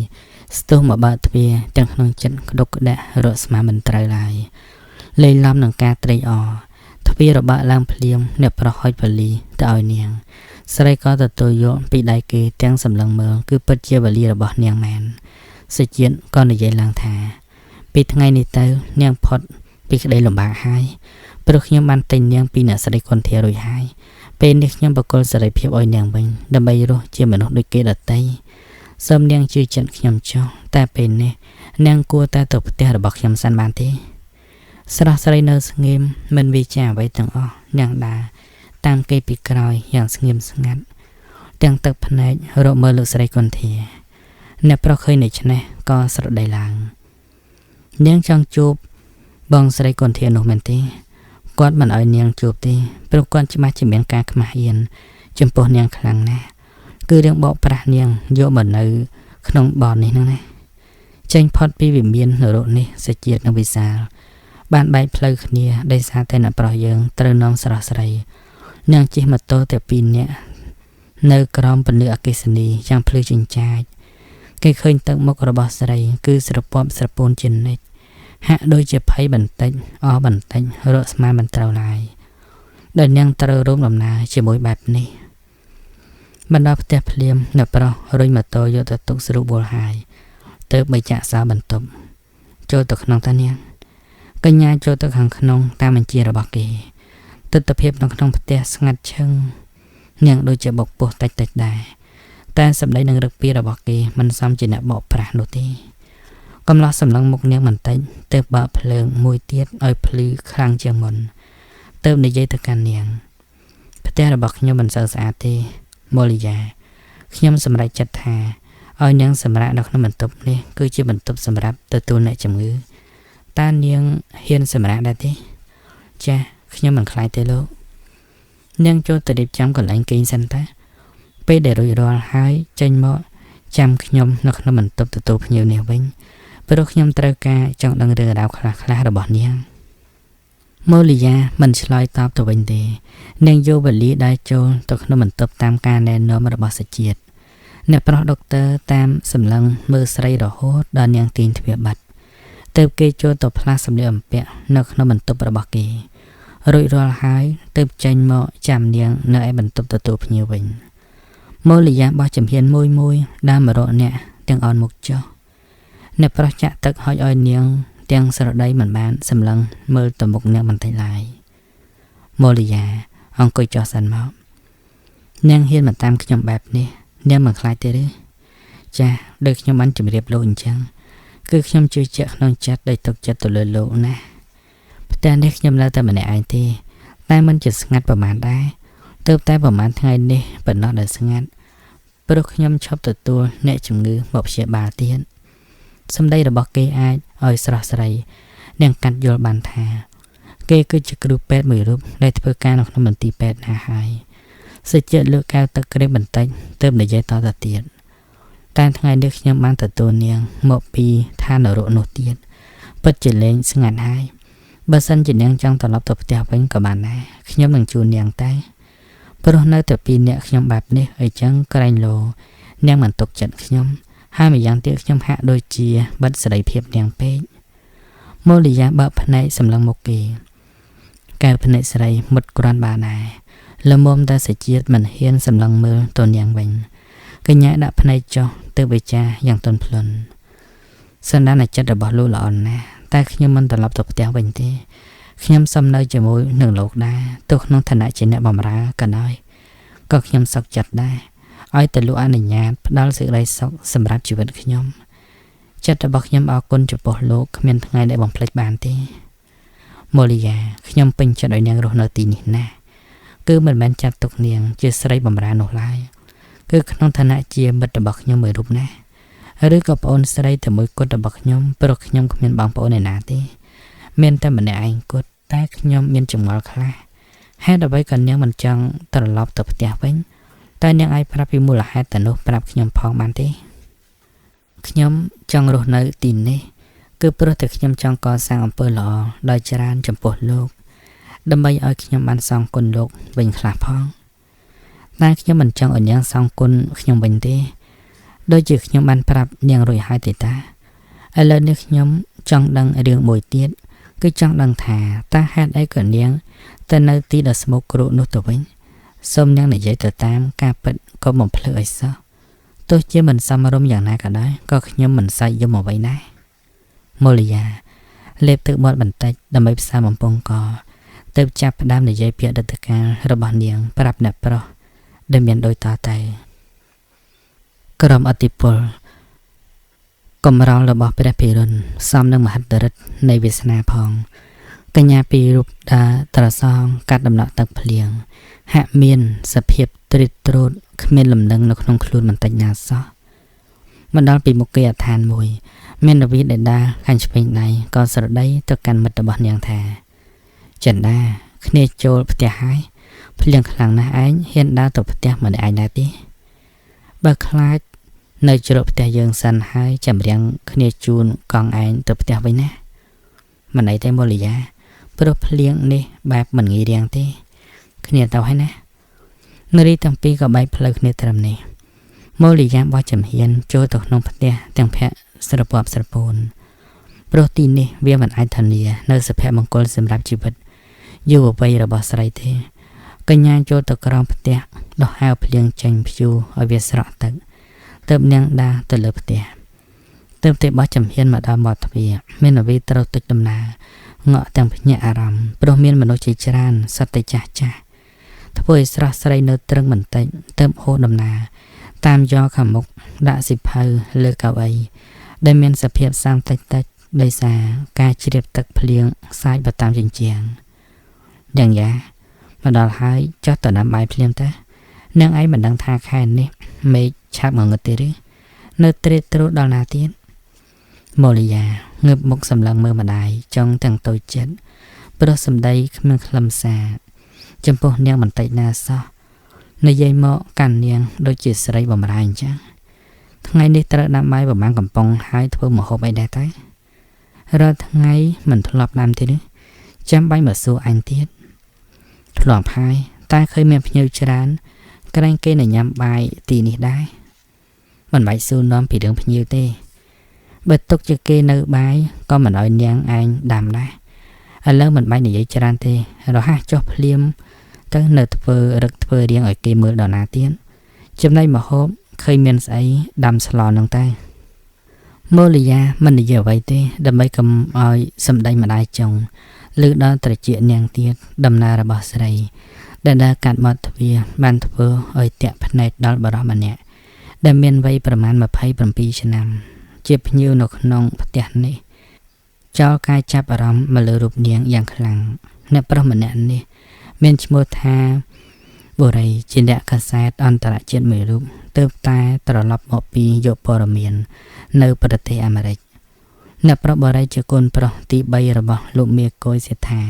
ស្ទុះមកបើកទ្វារទាំងក្នុងចិត្តក្តុកក្តាក់រកស្មាមិនត្រូវឡើយលេងឡំនឹងការត្រេកអរទ្វាររបើកឡើងភ្លាមអ្នកប្រុសហុចវ៉ាលីទៅឲ្យនាងស្រីក៏ទទួលយកពីដៃគេទាំងសម្លឹងមើលគឺពិតជាវ៉ាលីរបស់នាងមែនសេចជាតិក៏និយាយឡើងថាពីថ្ងៃនេះទៅនាងផុតពីក្តីលំបាកហើយព្រោះខ្ញុំបានទិញនាងពីអ្នកស្រីគន្ធារួចហើយពេលនេះខ្ញុំបកគលសេរីភាពឲ្យនាងវិញដើម្បីរស់ជាមនុស្សដូចគេដទៃសូមនាងជឿចិត្តខ្ញុំចុះតែពេលនេះនាងគួរតែទៅផ្ទះរបស់ខ្ញុំសិនបានទេស្រស់ស្រីនៅស្ងៀមមិនវិចារអ្វីទាំងអស់នាងដើរតាមគេពីក្រោយយ៉ាងស្ងៀមស្ងាត់ទាំងទឹកភ្នែករកមើលលោកស្រីគន្ធាអ្នកប្រុសឃើញដូច្នេះក៏ស្រដីឡើងនាងចង់ជួបបងស្រីគន្ធានោះមែនទេគាត់មិនឲ្យនាងជួបទេព្រោះគាត់ច្បាស់ជាមានការខ្មាស់អៀនចំពោះនាងខ្លាំងណាស់គឺរឿងបោកប្រាស់នាងយកមកនៅក្នុងបននេះហ្នឹងណាចេញផុតពីវិមាននរកនេះសេចជាតិនិងវិសាលបានបែកផ្លូវគ្នាដោយសារតែអ្នកប្រុសយើងត្រូវនាំស្រស់ស្រីនាងជិះម៉ូតូតែ2នាក់នៅក្រោមពន្លឺអគ្គិសនីយ៉ាងភ្លឺចិញ្ចាចគេឃើញទឹកមុខរបស់ស្រីគឺស្រពាប់ស្រពោនជានិច្ចហាក់ដូចជាភ័យបន្តិចអស់បន្តិចរកស្មានមិនត្រូវឡើយដោយនាងត្រូវរួមដំណើរជាមួយបែបនេះបណ្ដោះផ្ទះភ្លាមអ្នកប្រុសរុញម៉ូតូយកទៅទុកស្រួលបួលហើយទើបបីចាក់សោបន្ទប់ចូលទៅក្នុងតានាង កញ្ញាចូលទៅខាងក្នុងតាមបញ្ជារបស់គេទស្សនភាពនៅក្នុងផ្ទះស្ងាត់ឈឹងនាងដូចជាបុកពោះតិចៗដែរតែសម្ដីនឹងរឹកពីរបស់គេមិនសមជាអ្នកបកប្រាស់នោះទេកំឡោះសម្លឹងមុខនាងបន្តិចទើបបើកភ្លើងមួយទៀតឲ្យភ្លឺខ្លាំងជាងមុនទើបនិយាយទៅកាន់នាងផ្ទះរបស់ខ្ញុំមិនសូវស្អាតទេម៉ូលីយ៉ាខ្ញុំសម្រេចចិត្តថាឲ្យនាងសម្រាប់នៅក្នុងបន្ទប់នេះគឺជាបន្ទប់សម្រាប់ទទួលអ្នកជំងឺតើនាងហ៊ានសម្រាប់ដែរទេចា៎ខ្ញុំមិនខ្លាចទេលោកនាងចូលទៅរៀបចំកន្លែងគេងសិនតាពេលដែលរួចរាល់ហើយចេញមកចាំខ្ញុំនៅក្នុងបន្ទប់ទទួលភ្ញៀវនេះវិញព្រោះខ្ញុំត្រូវការចង់ដឹងរឿងរ៉ាវខ្លះៗរបស់នាងម៉ូលីយ៉ាមិនឆ្លើយតបទៅវិញទេនាងយកវេលាដែលចូលទៅក្នុងបន្ទប់តាមការណែនាំរបស់សេចក្ដីអ្នកប្រុសដុកទ័រតាមសម្លឹងមើលស្រីរហូតដល់នាងទាញទ្វារបាត់ទើបគេចូលទៅផ្លាស់សម្លៀកបំពាក់នៅក្នុងបន្ទប់របស់គេរួចរាល់ហើយទើបចេញមកចាំនាងនៅឯបន្ទប់ទទួលភ្ញៀវវិញម៉ូលីយ៉ាបោះចំហៀនមួយដើរមករកអ្នកទាំងអនមុខចុះអ្នកប្រុសចាក់ទឹកហុចឲ្យនាងទាំងស្រដីមិនបានសម្លឹងមើលទៅមុខនាងបន្តិចឡើយម៉ូលីយ៉ាអង្គុយចុះសិនមកនាងហ៊ានមកតាមខ្ញុំបែបនេះនាងមិនខ្លាចទេឬចាដូចខ្ញុំបានជម្រាបលោកអញ្ចឹងគឺខ្ញុំជឿជាក់ក្នុងចិត្តដោយទុកចិត្តទៅលើលោកណាផ្ទះនេះខ្ញុំនៅតែម្នាក់ឯងទេតែមិនជាស្ងាត់ប្រហែលដែរទើបតែប្រហែលថ្ងៃនេះប៉ុណ្ណោះដែលស្ងាត់ព្រោះខ្ញុំឈប់ទទួលអ្នកជំងឺមកព្យាបាលទៀតសម្ដីរបស់គេអាចឲ្យស្រស់ស្រីនាងកាត់យល់បានថាគេគឺជាគ្រូពេទ្យមួយរូបដែលធ្វើការនៅក្នុងមន្ទីរពេទ្យណាហើយសេចក្ដីលើកកែវទឹកក្រេបបន្តិចទើបនិយាយតទៅទៀតតែថ្ងៃនេះខ្ញុំបានទទួលនាងមកពីឋាននរកនោះទៀតពិតជាលេងស្ងាត់ហើយបើសិនជានាងចង់ត្រឡប់ទៅផ្ទះវិញក៏បានដែរខ្ញុំនឹងជួននាងតែព្រោះនៅតែពីអ្នកខ្ញុំបែបនេះអីចឹងក្រែងលោនាងមិនទុកចិត្តខ្ញុំហើយម្យ៉ាងទៀតខ្ញុំហាក់ដូចជាបិទសេរីភាពនាងពេកម៉ូលីយ៉ាបើកភ្នែកសម្លឹងមុខគេកែវភ្នែកស្រីមុតក្រាន់បានដែរល្មមតែសេចក្ដីមិនហ៊ានសម្លឹងមើលទៅនាងវិញកញ្ញាដាក់ភ្នែកចុះទៅវិចារយ៉ាងទន់ភ្លន់សន្តានចិត្តរបស់លោកល្អណាស់តែខ្ញុំមិនត្រឡប់ទៅផ្ទះវិញទេខ្ញុំសុំនៅជាមួយនឹងលោកដែរទោះក្នុងឋានៈជាអ្នកបម្រើក៏ដោយក៏ខ្ញុំសុខចិត្តដែរឲ្យតែលោកអនុញ្ញាតផ្ដល់សេចក្តីសុខសម្រាប់ជីវិតខ្ញុំចិត្តរបស់ខ្ញុំអរគុណចំពោះលោកគ្មានថ្ងៃដែលបំភ្លេចបានទេម៉ូលីយ៉ាខ្ញុំពេញចិត្តឲ្យនាងរស់នៅទីនេះណាស់គឺមិនមែនចាត់ទុកនាងជាស្រីបម្រើនោះឡើយគឺក្នុងឋានៈជាមិត្តរបស់ខ្ញុំមួយរូបណាឬក៏ប្អូនស្រីតែមួយគត់របស់ខ្ញុំព្រោះខ្ញុំគ្មានបងប្អូនឯណាទេមានតែម្នាក់ឯងគត់តែខ្ញុំមានចម្ងល់ខ្លះហេតុអ្វីក៏នាងមិនចង់ត្រឡប់ទៅផ្ទះវិញតែនាងអាចប្រាប់ពីមូលហេតុទៅនោះប្រាប់ខ្ញុំផងបានទេខ្ញុំចង់រស់នៅទីនេះគឺព្រោះតែខ្ញុំចង់កសាងអំពើល្អដោយច្រើនចំពោះលោកដើម្បីឲ្យខ្ញុំបានសងគុណលោកវិញខ្លះផងតែខ្ញុំមិនចង់ឲ្យនាងសងគុណខ្ញុំវិញទេដូចជាខ្ញុំបានប្រាប់នាងរួចហើយទេតាឥឡូវនេះខ្ញុំចង់ដឹងរឿងមួយទៀតគឺចង់ដឹងថាតើហេតុអីក៏នាងទៅនៅទីដ៏ស្មោកគ្រោកនោះទៅវិញសូមនាងនិយាយទៅតាមការពិតក៏បំភ្លឺឲ្យសោះទោះជាមិនសមរម្យយ៉ាងណាក៏ដោយក៏ខ្ញុំមិនសាច់យំអ្វីដែរម៉ូលីយ៉ាលេបទឹកមាត់បន្តិចដើម្បីផ្សារបំពង់កទើបចាប់ផ្ដើមនិយាយពីអតីតកាលរបស់នាងប្រាប់អ្នកប្រុសដែលមានដូចតទៅក្រុមអធិពលកំរោលរបស់ព្រះភិរុនសមនឹងមហិទ្ធិឫទ្ធិនៃវាសនាផងកញ្ញាពីររូបដើរត្រសងកាត់ដំណក់ទឹកភ្លៀងហាក់មានសភាពត្រិតត្រោតគ្មានលំនឹងនៅក្នុងខ្លួនបន្តិចណាសោះមកដល់ពីមុខគេអឋានមួយមានរវីដែលដើរខាងឆ្វេងដៃក៏ស្រដីទៅកាន់មិត្តរបស់នាងថាចិន្តាគ្នាចូលផ្ទះហើយភ្លៀងខ្លាំងណាស់ឯងហ៊ានដើរទៅផ្ទះម្នាក់ឯងដែរទេបើខ្លាចនៅជ្រកផ្ទះយើងសិនហើយចាំរៀងគ្នាជូនកង់ឯងទៅផ្ទះវិញណាមិនអីទេម៉ូលីយ៉ាព្រោះភ្លៀងនេះបែបមិនងាយរៀងទេគ្នាទៅហើយណានារីទាំងពីរក៏បែកផ្លូវគ្នាត្រឹមនេះម៉ូលីយ៉ាបោះចំហៀនចូលទៅក្នុងផ្ទះទាំងភ័ក្រស្រពាប់ស្រពោនព្រោះទីនេះវាមិនអាចធានានៅសុភមង្គលសម្រាប់ជីវិតយុវវ័យរបស់ស្រីទេកញ្ញាចូលទៅក្រោមផ្ទះដោះអាវភ្លៀងចេញព្យូឲ្យវាស្រក់ទឹកទើបនាងដើរទៅលើផ្ទះទើបតែបោះចំហៀនមកដល់មាត់ទ្វារមានអវីត្រូវទឹកដំណើរ ងក់ទាំងភ្ញាក់អារម្មណ៍ព្រោះមានមនុស្សជាច្រើនសត្វតែចាស់ធ្វើឲ្យស្រស់ស្រីនៅត្រឹងបន្តិចទៅហូរដំណើរតាមយកខាងមុខដាក់សិភៅលើកៅអីដែលមានសភាពសាំងតិចដោយសារការជ្រាបទឹកភ្លៀងសាយបតាមជញ្ជាំងយ៉ាងយ៉ាមកដល់ហើយចុះទៅដាំបាយភ្លាមទៅនាងឯងមិនដឹងថាខែនេះមេឃឆាប់ងងឹតទេឬនៅត្រេតត្រោតដល់ណាទៀតម៉ូលីយ៉ាងើបមុខសម្លឹងមើលម្ដាយចង់ទាំងតូចចិត្តព្រោះសម្ដីគ្មានខ្លឹមសារចំពោះនាងបន្តិចណាសោះនិយាយមកកាន់នាងដូចជាស្រីបំរើអញ្ចឹងថ្ងៃនេះត្រូវដាំបាយប្រមាណកំប៉ុងហើយធ្វើម្ហូបអីដែរទៅរាល់ថ្ងៃមិនធ្លាប់ដាំទេនេះចាំបាច់មកសួរអញទៀតធ្លាប់ហើយតែឃើញមានភ្ញៀវច្រើនក្រែងគេនឹងញ៉ាំបាយទីនេះដែរមិនបាច់សួរនាំពីរឿងភ្ញៀវទេបើទុកជាគេនៅបាយក៏មិនឲ្យនាងឯងដាំដែរឥឡូវមិនបាច់និយាយច្រើនទេរហ័សចុះភ្លាមទៅនៅធ្វើរឹកធ្វើរៀងឲ្យគេមើលដល់ណាទៀតចំណែកម្ហូបឃើញមានស្អីដាំស្លនឹងតែម៉ូលីយ៉ាមិននិយាយអ្វីទេដើម្បីកុំឲ្យសម្ដីម្ដាយចុងលើដល់ត្រជានាងទៀតដំណើររបស់ស្រីដែលដើរកាត់មាត់ទ្វារបានធ្វើឲ្យតាក់ភ្នែកដល់បរិសម្នាក់ដែលមានវ័យប្រមាណ27ឆ្នាំជាភ្ញៀវនៅក្នុងផ្ទះនេះចោលការចាប់អារម្មណ៍មកលើរូបនាងយ៉ាងខ្លាំងអ្នកប្រុសម្នាក់នេះមានឈ្មោះថាបូរីជាអ្នកកាសែតអន្តរជាតិមួយរូបទើបតែត្រឡប់មកពីយកព័ត៌មាននៅប្រទេសអាមេរិកអ្នកប្រុសបូរីជាកូនប្រុសទី3របស់លោកមាកុយសេដ្ឋា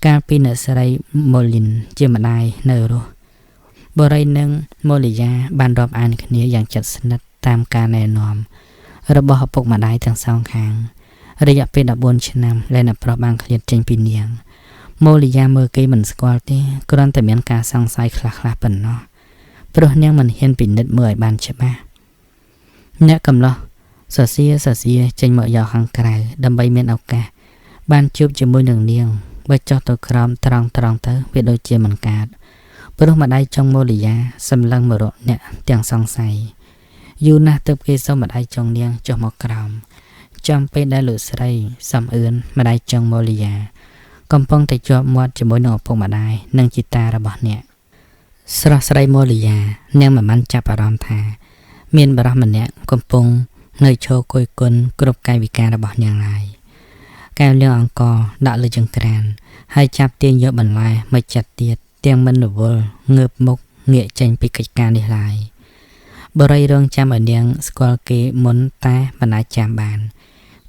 កាលពីអ្នកស្រីម៉ូលីនជាម្ដាយនៅរស់បូរីនិងម៉ូលីយ៉ាបានរាប់អានគ្នាយ៉ាងជិតស្និទ្ធតាមការណែនាំរបស់ឪពុកម្ដាយទាំងសងខាងរយៈពេល14ឆ្នាំដែលអ្នកប្រុសបានឃ្លាតចេញពីនាងម៉ូលីយ៉ាមើលគេមិនស្គាល់ទេគ្រាន់តែមានការសង្ស័យខ្លះៗប៉ុណ្ណោះព្រោះនាងមិនហ៊ានពិនិត្យមើលឲ្យបានច្បាស់អ្នកកំឡោះសសៀចេញមកយកខាងក្រៅដើម្បីមានឱកាសបានជួបជាមួយនឹងនាងបើចុះទៅក្រោមត្រង់ទៅវាដូចជាមិនកើតព្រោះម្ដាយចុងម៉ូលីយ៉ាសម្លឹងមករកអ្នកទាំងសង្ស័យយូរណាស់ទើបគេសុំម្ដាយចុងនាងចុះមកក្រោមចំពេលដែលលោកស្រីសំអឿនម្ដាយចុងម៉ូលីយ៉ាកំពុងតែជាប់មាត់ជាមួយនឹងឪពុកម្ដាយនិងជីតារបស់អ្នកស្រស់ស្រីម៉ូលីយ៉ានាងមិនបានចាប់អារម្មណ៍ថាមានបរិសម្នាក់កំពុងនៅឈរគយគន់គ្រប់កាយវិការរបស់នាងឡើយកែវលាងអង្គដាក់លើចង្ក្រានហើយចាប់ទាញយកបន្លែមកចាត់ទៀតទាំងមិនរវល់ងើបមុខងាកចេញពីកិច្ចការនេះឡើយបរិយរងចាំឲ្យនាងស្គាល់គេមុនតែមិនអាចចាំបាន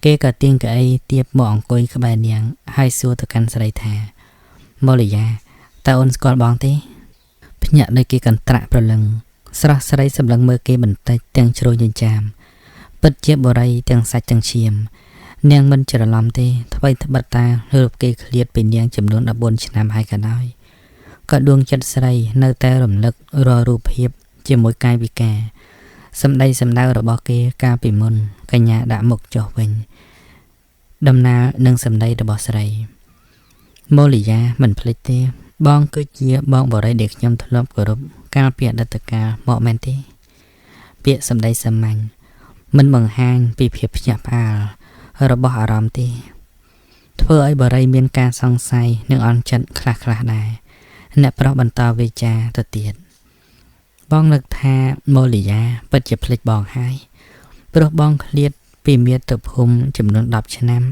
គេក៏ទាញកៅអីទៀបមកអង្គុយក្បែរនាងហើយសួរទៅកាន់ស្រីថាម៉ូលីយ៉ាតើអូនស្គាល់បងទេភ្ញាក់ដោយគេកន្ត្រាក់ប្រលឹងស្រស់ស្រីសម្លឹងមើលគេបន្តិចទាំងជ្រោយញញចាំពិតជាបរិយទាំងសាច់ទាំងឈាមនាងមិនច្រឡំទេថ្មីត្បិតតារូបគេឃ្លាតពីនាងចំនួន14ឆ្នាំហើយក៏ដោយក៏ដួងចិត្តស្រីនៅតែរំលឹករាល់រូបភាពជាមួយកាយវិការសម្ដីសម្ដៅរបស់គេកាលពីមុនកញ្ញាដាក់មុខចុះវិញដំណើរនឹងសម្ដីរបស់ស្រីម៉ូលីយ៉ាមិនភ្លេចទេបងគឺជាបងបរិយដែលខ្ញុំធ្លាប់គោរពកាលពីអតីតកាលមកមែនទេពាក្យសម្ដីសាមញ្ញមិនបង្ហាញពីភាពភ្ញាក់ផ្អើលរបស់អារម្មណ៍ទេធ្វើឲ្យបរិយមានការសង្ស័យនិងអន់ចិត្តខ្លះដែរអ្នកប្រុសបន្តវាចាទៅទៀតបងនឹកថាម៉ូលីយ៉ាពិតជាភ្លេចបងហើយព្រោះបងឃ្លាតពីមាតុភូមិចំនួន10ឆ្នាំ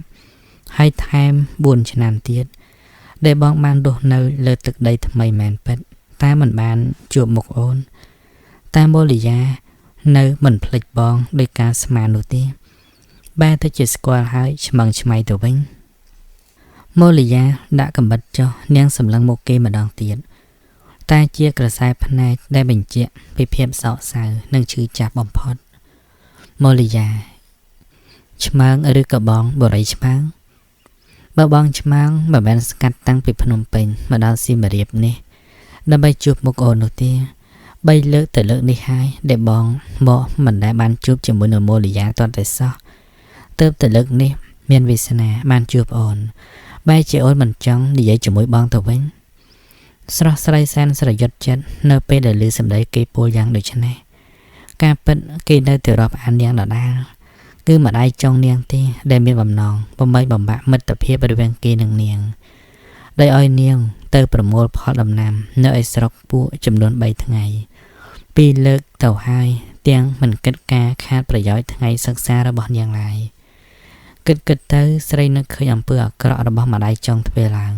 ហើយថែម4ឆ្នាំទៀតដែលបងបានរស់នៅលើទឹកដីថ្មីមែនពិតតែមិនបានជួបមុខអូនតែម៉ូលីយ៉ានៅមិនភ្លេចបងដោយការស្មាននោះទេបែរទៅជាស្គាល់ហើយឆ្មឹងឆ្មៃទៅវិញម៉ូលីយ៉ាដាក់កំបិតចុះនាងសម្លឹងមុខគេម្ដងទៀតតែជាក្រសែភ្នែកដែលបញ្ជាក់ពីភាពសោកសៅនិងឈឺចាប់បំផុតម៉ូលីយ៉ាឆ្មើងឬក៏បងបរិយឆ្មើងបើបងឆ្មើងមិនមែនស្កាត់តាំងពីភ្នំពេញមកដល់សៀមរាបនេះដើម្បីជួបមុខអូននោះទេ3លើកទៅលើកនេះហើយដែលបងមកមិនដែលបានជួបជាមួយនឹងម៉ូលីយ៉ាទាន់តែសោះទើបទៅលើកនេះមានវាសនាបានជួបអូនបែរជាអូនមិនចង់និយាយជាមួយបងទៅវិញស្រស់ស្រីសែនស្រយុតចិត្តនៅពេលដែលឮសម្ដីគេពោលយ៉ាងដូចនេះការពិតគេនៅតែរាប់អានយ៉ាងដដែល គឺម្ដាយចុងនាងទេដែលមានបំណងបំបាក់មិត្តភាពរវាងគេនិងនាងដោយឲ្យនាងទៅប្រមូលផលដំណាំនៅឯស្រុកពួកចំនួន3ថ្ងៃពីរលើកទៅហើយទាំងមិនគិតការខាតប្រយោជន៍ថ្ងៃសិក្សារបស់នាងឡើយគិតទៅស្រីនឹកឃើញអំពើអាក្រក់របស់ម្ដាយចុងធ្វើឡើង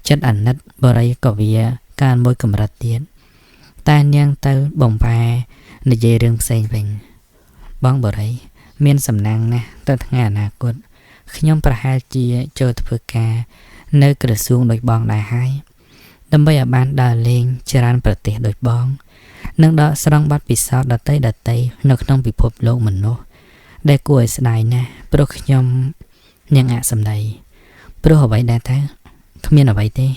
ចិត្តអាណិតបរិយក៏វាកាលមួយកម្រិតទៀតតែនាងទៅបំបែនិយាយរឿងផ្សេងវិញបងបរិយមានសំណាងណាស់ទៅថ្ងៃអនាគតខ្ញុំប្រហែលជាចូលធ្វើការនៅក្រសួងដូចបងដែរហើយដើម្បីឲ្យបានដើរលេងច្រើនប្រទេសដូចបងនិងដកស្រង់បទពិសោធន៍ដតីនៅក្នុងពិភពលោកមនុស្សដែលគួរឲ្យស្ដាយណាស់ព្រោះខ្ញុំនាងអសម្ដីព្រោះអ្វីដែរទៅគ្មានអ្វីទេ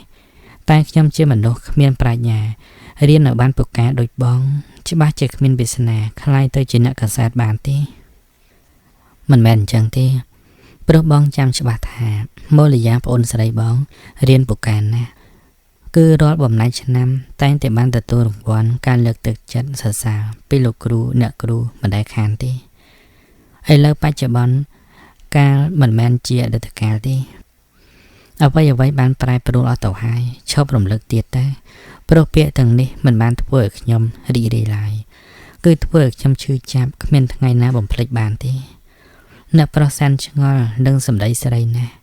តែខ្ញុំជាមនុស្សគ្មានប្រាជ្ញារៀននៅបានពូកែដូចបងច្បាស់ជាគ្មានវាសនាខ្លាយទៅជាអ្នកកសែតបានទេមិនមែនអញ្ចឹងទេព្រោះបងចាំច្បាស់ថាមូលយាប្អូនស្រីបងរៀនពូកែណាស់គឺរាល់បំណាច់ឆ្នាំតែងតែបានទទួលរង្វាន់ការលើកទឹកចិត្តសរសើរពីលោកគ្រូអ្នកគ្រូមិនដែលខានទេឥឡូវបច្ចុប្បន្នកាលមិនមែនជាអតីតកាលទេអ្វីបានប្រែប្រួលអស់ទៅហើយឈប់រំលឹកទៀតតែព្រោះពាក្យទាំងនេះមិនបានធ្វើឲ្យខ្ញុំរីករាយឡើយគឺធ្វើឲ្យខ្ញុំឈឺចាប់គ្មានថ្ងៃណាបំភ្លេចបានទេអ្នកប្រុសសានឆ្ងល់នឹងសម្ដីស្រីណាស់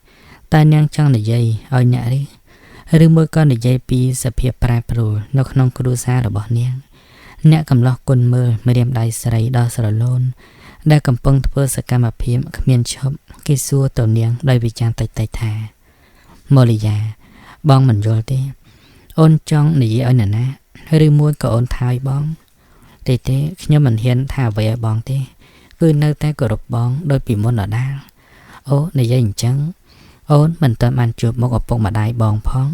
តែនាងចង់និយាយឲ្យអ្នកឬមួយក៏និយាយពីសភាពប្រែប្រួលនៅក្នុងគ្រួសាររបស់នាងអ្នកកំឡោះគុណមើលម្រាមដៃស្រីដ៏ស្រឡូនដែលកំពុងធ្វើសកម្មភាពគ្មានឈប់គេសួរទៅនាងដោយវិចារតិចថាម៉ូលីយ៉ាបងមិនយល់ទេអូនចង់និយាយឲ្យណាឬមួយក៏អូនថាឲ្យបងទេខ្ញុំមិនហ៊ានថាអ្វីឲ្យបងទេគឺនៅតែគោរពបងដោយពីមុនដដែលអូនិយាយអញ្ចឹងអូនមិនទាន់បានជួបមុខឪពុកម្ដាយបងផង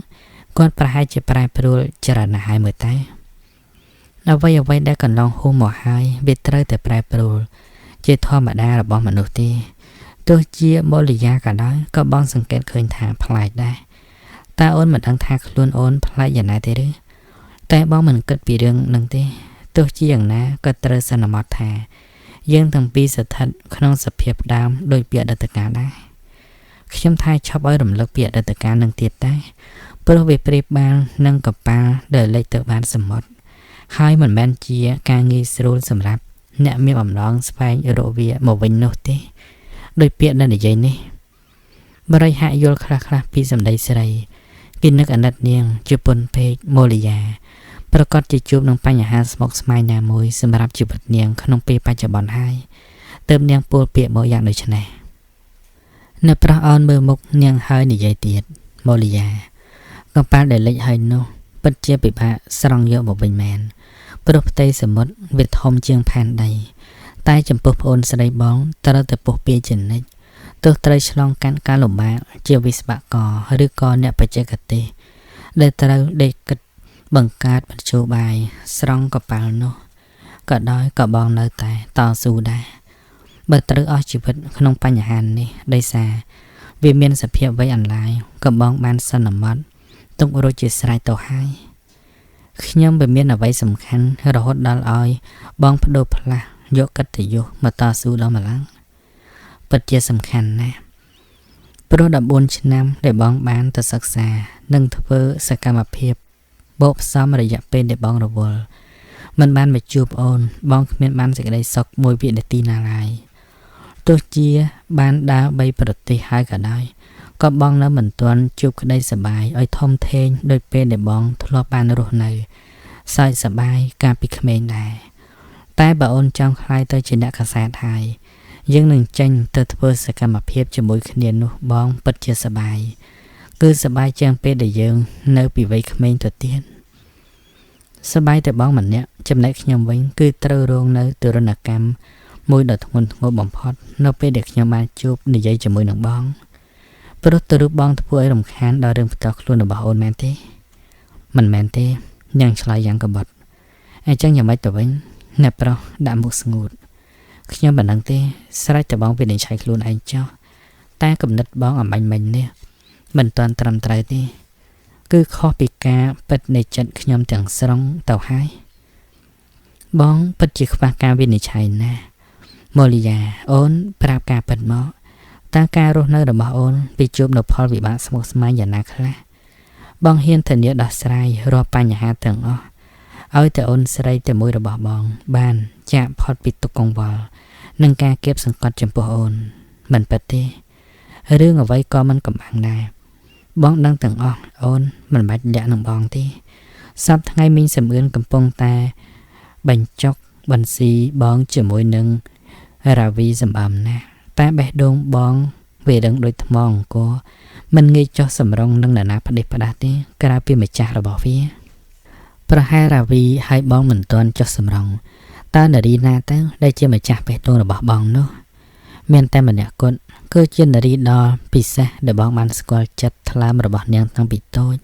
គាត់ប្រហែលជាប្រែប្រួលច្រើនណាស់ហើយមើលតែអ្វីដែលកន្លងហួសមកហើយវាត្រូវតែប្រែប្រួលជាធម្មតារបស់មនុស្សទេទោះជាមូលយាក៏ដោយក៏បងសង្កេតឃើញថាប្លែកដែរតែអូនមិនដឹងថាខ្លួនអូនប្លែកយ៉ាងណាទេឬតែបងមិនគិតពីរឿងនឹងទេទោះជាយ៉ាងណាក៏ត្រូវសន្មតថាយើងទាំងពីរស្ថិតក្នុងសភាពដើមដោយពីអតីតកាលដែរខ្ញុំថាឈប់ឲ្យរំលឹកពីអតីតកាលនឹងទៀតដែរព្រោះវាប្រៀបបាននឹងកប៉ាល់ដែលលិចទៅបានសមុទ្រហើយមិនមែនជាការងាយស្រួលសម្រាប់អ្នកមានបំណងស្វែងរកវាមកវិញនោះទេដោយពាក្យដែលនិយាយនេះបរិយហាក់យល់ខ្លះពីសម្ដីស្រីគេនឹកអាណិតនាងជាពុនពេកម៉ូលីយ៉ាប្រកាសជាជួបនឹងបញ្ហាស្មុគស្មាញណាមួយសម្រាប់ជីវិតនាងក្នុងពេលបច្ចុប្បន្នហើយទើបនាងពោលពាក្យមកយ៉ាងដូចនេះនៅប្រោះអោនមើលមុខនាងហើយនិយាយទៀតម៉ូលីយ៉ាកំប៉ាល់ដែលលិចហើយនោះពិតជាពិបាកស្រង់យកមកវិញមែនព្រោះផ្ទៃសមុទ្រវាធំជាងផែនដីតែចំពោះប្អូនស្រីបងត្រូវតែពុះពាជានិច្ចទោះត្រូវឆ្លងកាត់ការលំបាកជាវិស្វករឬក៏អ្នកបច្ចេកទេសដែលត្រូវដេកគិតបង្កើតមធ្យោបាយស្រង់កប៉ាល់នោះក៏ដោយក៏បងនៅតែតស៊ូដែរបើត្រូវអស់ជីវិតក្នុងបញ្ហានេះដោយសារវាមានសភាពវៃអន្លាយក៏បងបានសន្មត់ទុករួចជាស្រេចទៅហើយខ្ញុំមិនមានអ្វីសំខាន់រហូតដល់ឲ្យបងបដូរផ្លាស់យកកិត្តិយសមកតស៊ូដល់ម្ល៉េះពិតជាសំខាន់ណាស់ព្រោះ14ឆ្នាំដែលបងបានទៅសិក្សានិងធ្វើសកម្មភាពបូកផ្សំរយៈពេលដែលបងរវល់មិនបានមកជួបអូនបងគ្មានបានសេចក្តីសុខមួយវិនាទីណាឡើយទោះជាបានដើរ3ប្រទេសហើយក៏ដោយក៏បងនៅមិនទាន់ជួបក្តីសប្បាយឲ្យធំធេងដោយពេលដែលបងធ្លាប់បានរស់នៅសើចសប្បាយកាលពីក្មេងដែរតែបើអូនចង់ខ្លាយទៅជាអ្នកកសែតហើយយើងនឹងចេញទៅធ្វើសកម្មភាពជាមួយគ្នានោះបងពិតជាសប្បាយគឺសប្បាយជាងពេលដែលយើងនៅពីវ័យក្មេងទៅទៀតសប្បាយតែបងម្នាក់ចំណែកខ្ញុំវិញគឺត្រូវរងនៅទរណកម្មមួយដ៏ធ្ងន់ធ្ងរបំផុតនៅពេលដែលខ្ញុំបានជួបនិយាយជាមួយនឹងបងព្រោះទៅរូបបងធ្វើឲ្យរំខានដល់រឿងផ្ទាល់ខ្លួនរបស់អូនមែនទេមិនមែនទេយ៉ាងឆ្លើយយ៉ាងកបិតអញ្ចឹងយ៉ាងម៉េចទៅវិញអ្នកប្រុសដាក់មុខស្ងួតខ្ញុំមិនដឹងទេស្រេចតែបងវិនិច្ឆ័យខ្លួនឯងចោះតែគំនិតបងអំបញ្ញមិញនេះមិនទាន់ត្រឹមត្រូវទេគឺខុសពីការពិតនៃចិត្តខ្ញុំទាំងស្រុងទៅហើយបងពិតជាខ្វះការវិនិច្ឆ័យណាស់ ម៉ូលីយ៉ាអូនប្រាប់ការពិតមកតើការរស់នៅរបស់អូនពីជួបនៅផលវិបាកស្មុគស្មាញយ៉ាងណាខ្លះបងហ៊ានធានាដោះស្រាយរាល់បញ្ហាទាំងអស់ឲ្យតែអូនស្រីតែមួយរបស់បងបានចាកផុតពីទុក្ខកង្វល់និងការគៀបសង្កត់ចំពោះអូនមិនពិតទេរឿងអ្វីក៏មិនកំបាំងដែរបងដឹងទាំងអស់អូនមិនបាច់លាក់នឹងបងទេសប្តាហ៍ថ្ងៃមីងសំអឿនកំពុងតែបញ្ចុកបន្ស៊ីបងជាមួយនឹងរាវីសម្អំណាតែបេះដូងបងវារឹងដូចថ្មអង្គរមិនងាយចុះសម្រងនឹងនរណាផ្ដេសផ្ដាស់ទេក្រៅពីម្ចាស់របស់វាប្រហែលរាវីឲ្យបងមិនទាន់ចុះសម្រងតើនារីណាទៅដែលជាម្ចាស់បេះដូងរបស់បងនោះមានតែម្នាក់គត់គឺជានារីដ៏ពិសេសដែលបងបានស្គាល់ចិត្តថ្លើមរបស់នាងតាំងពីតូច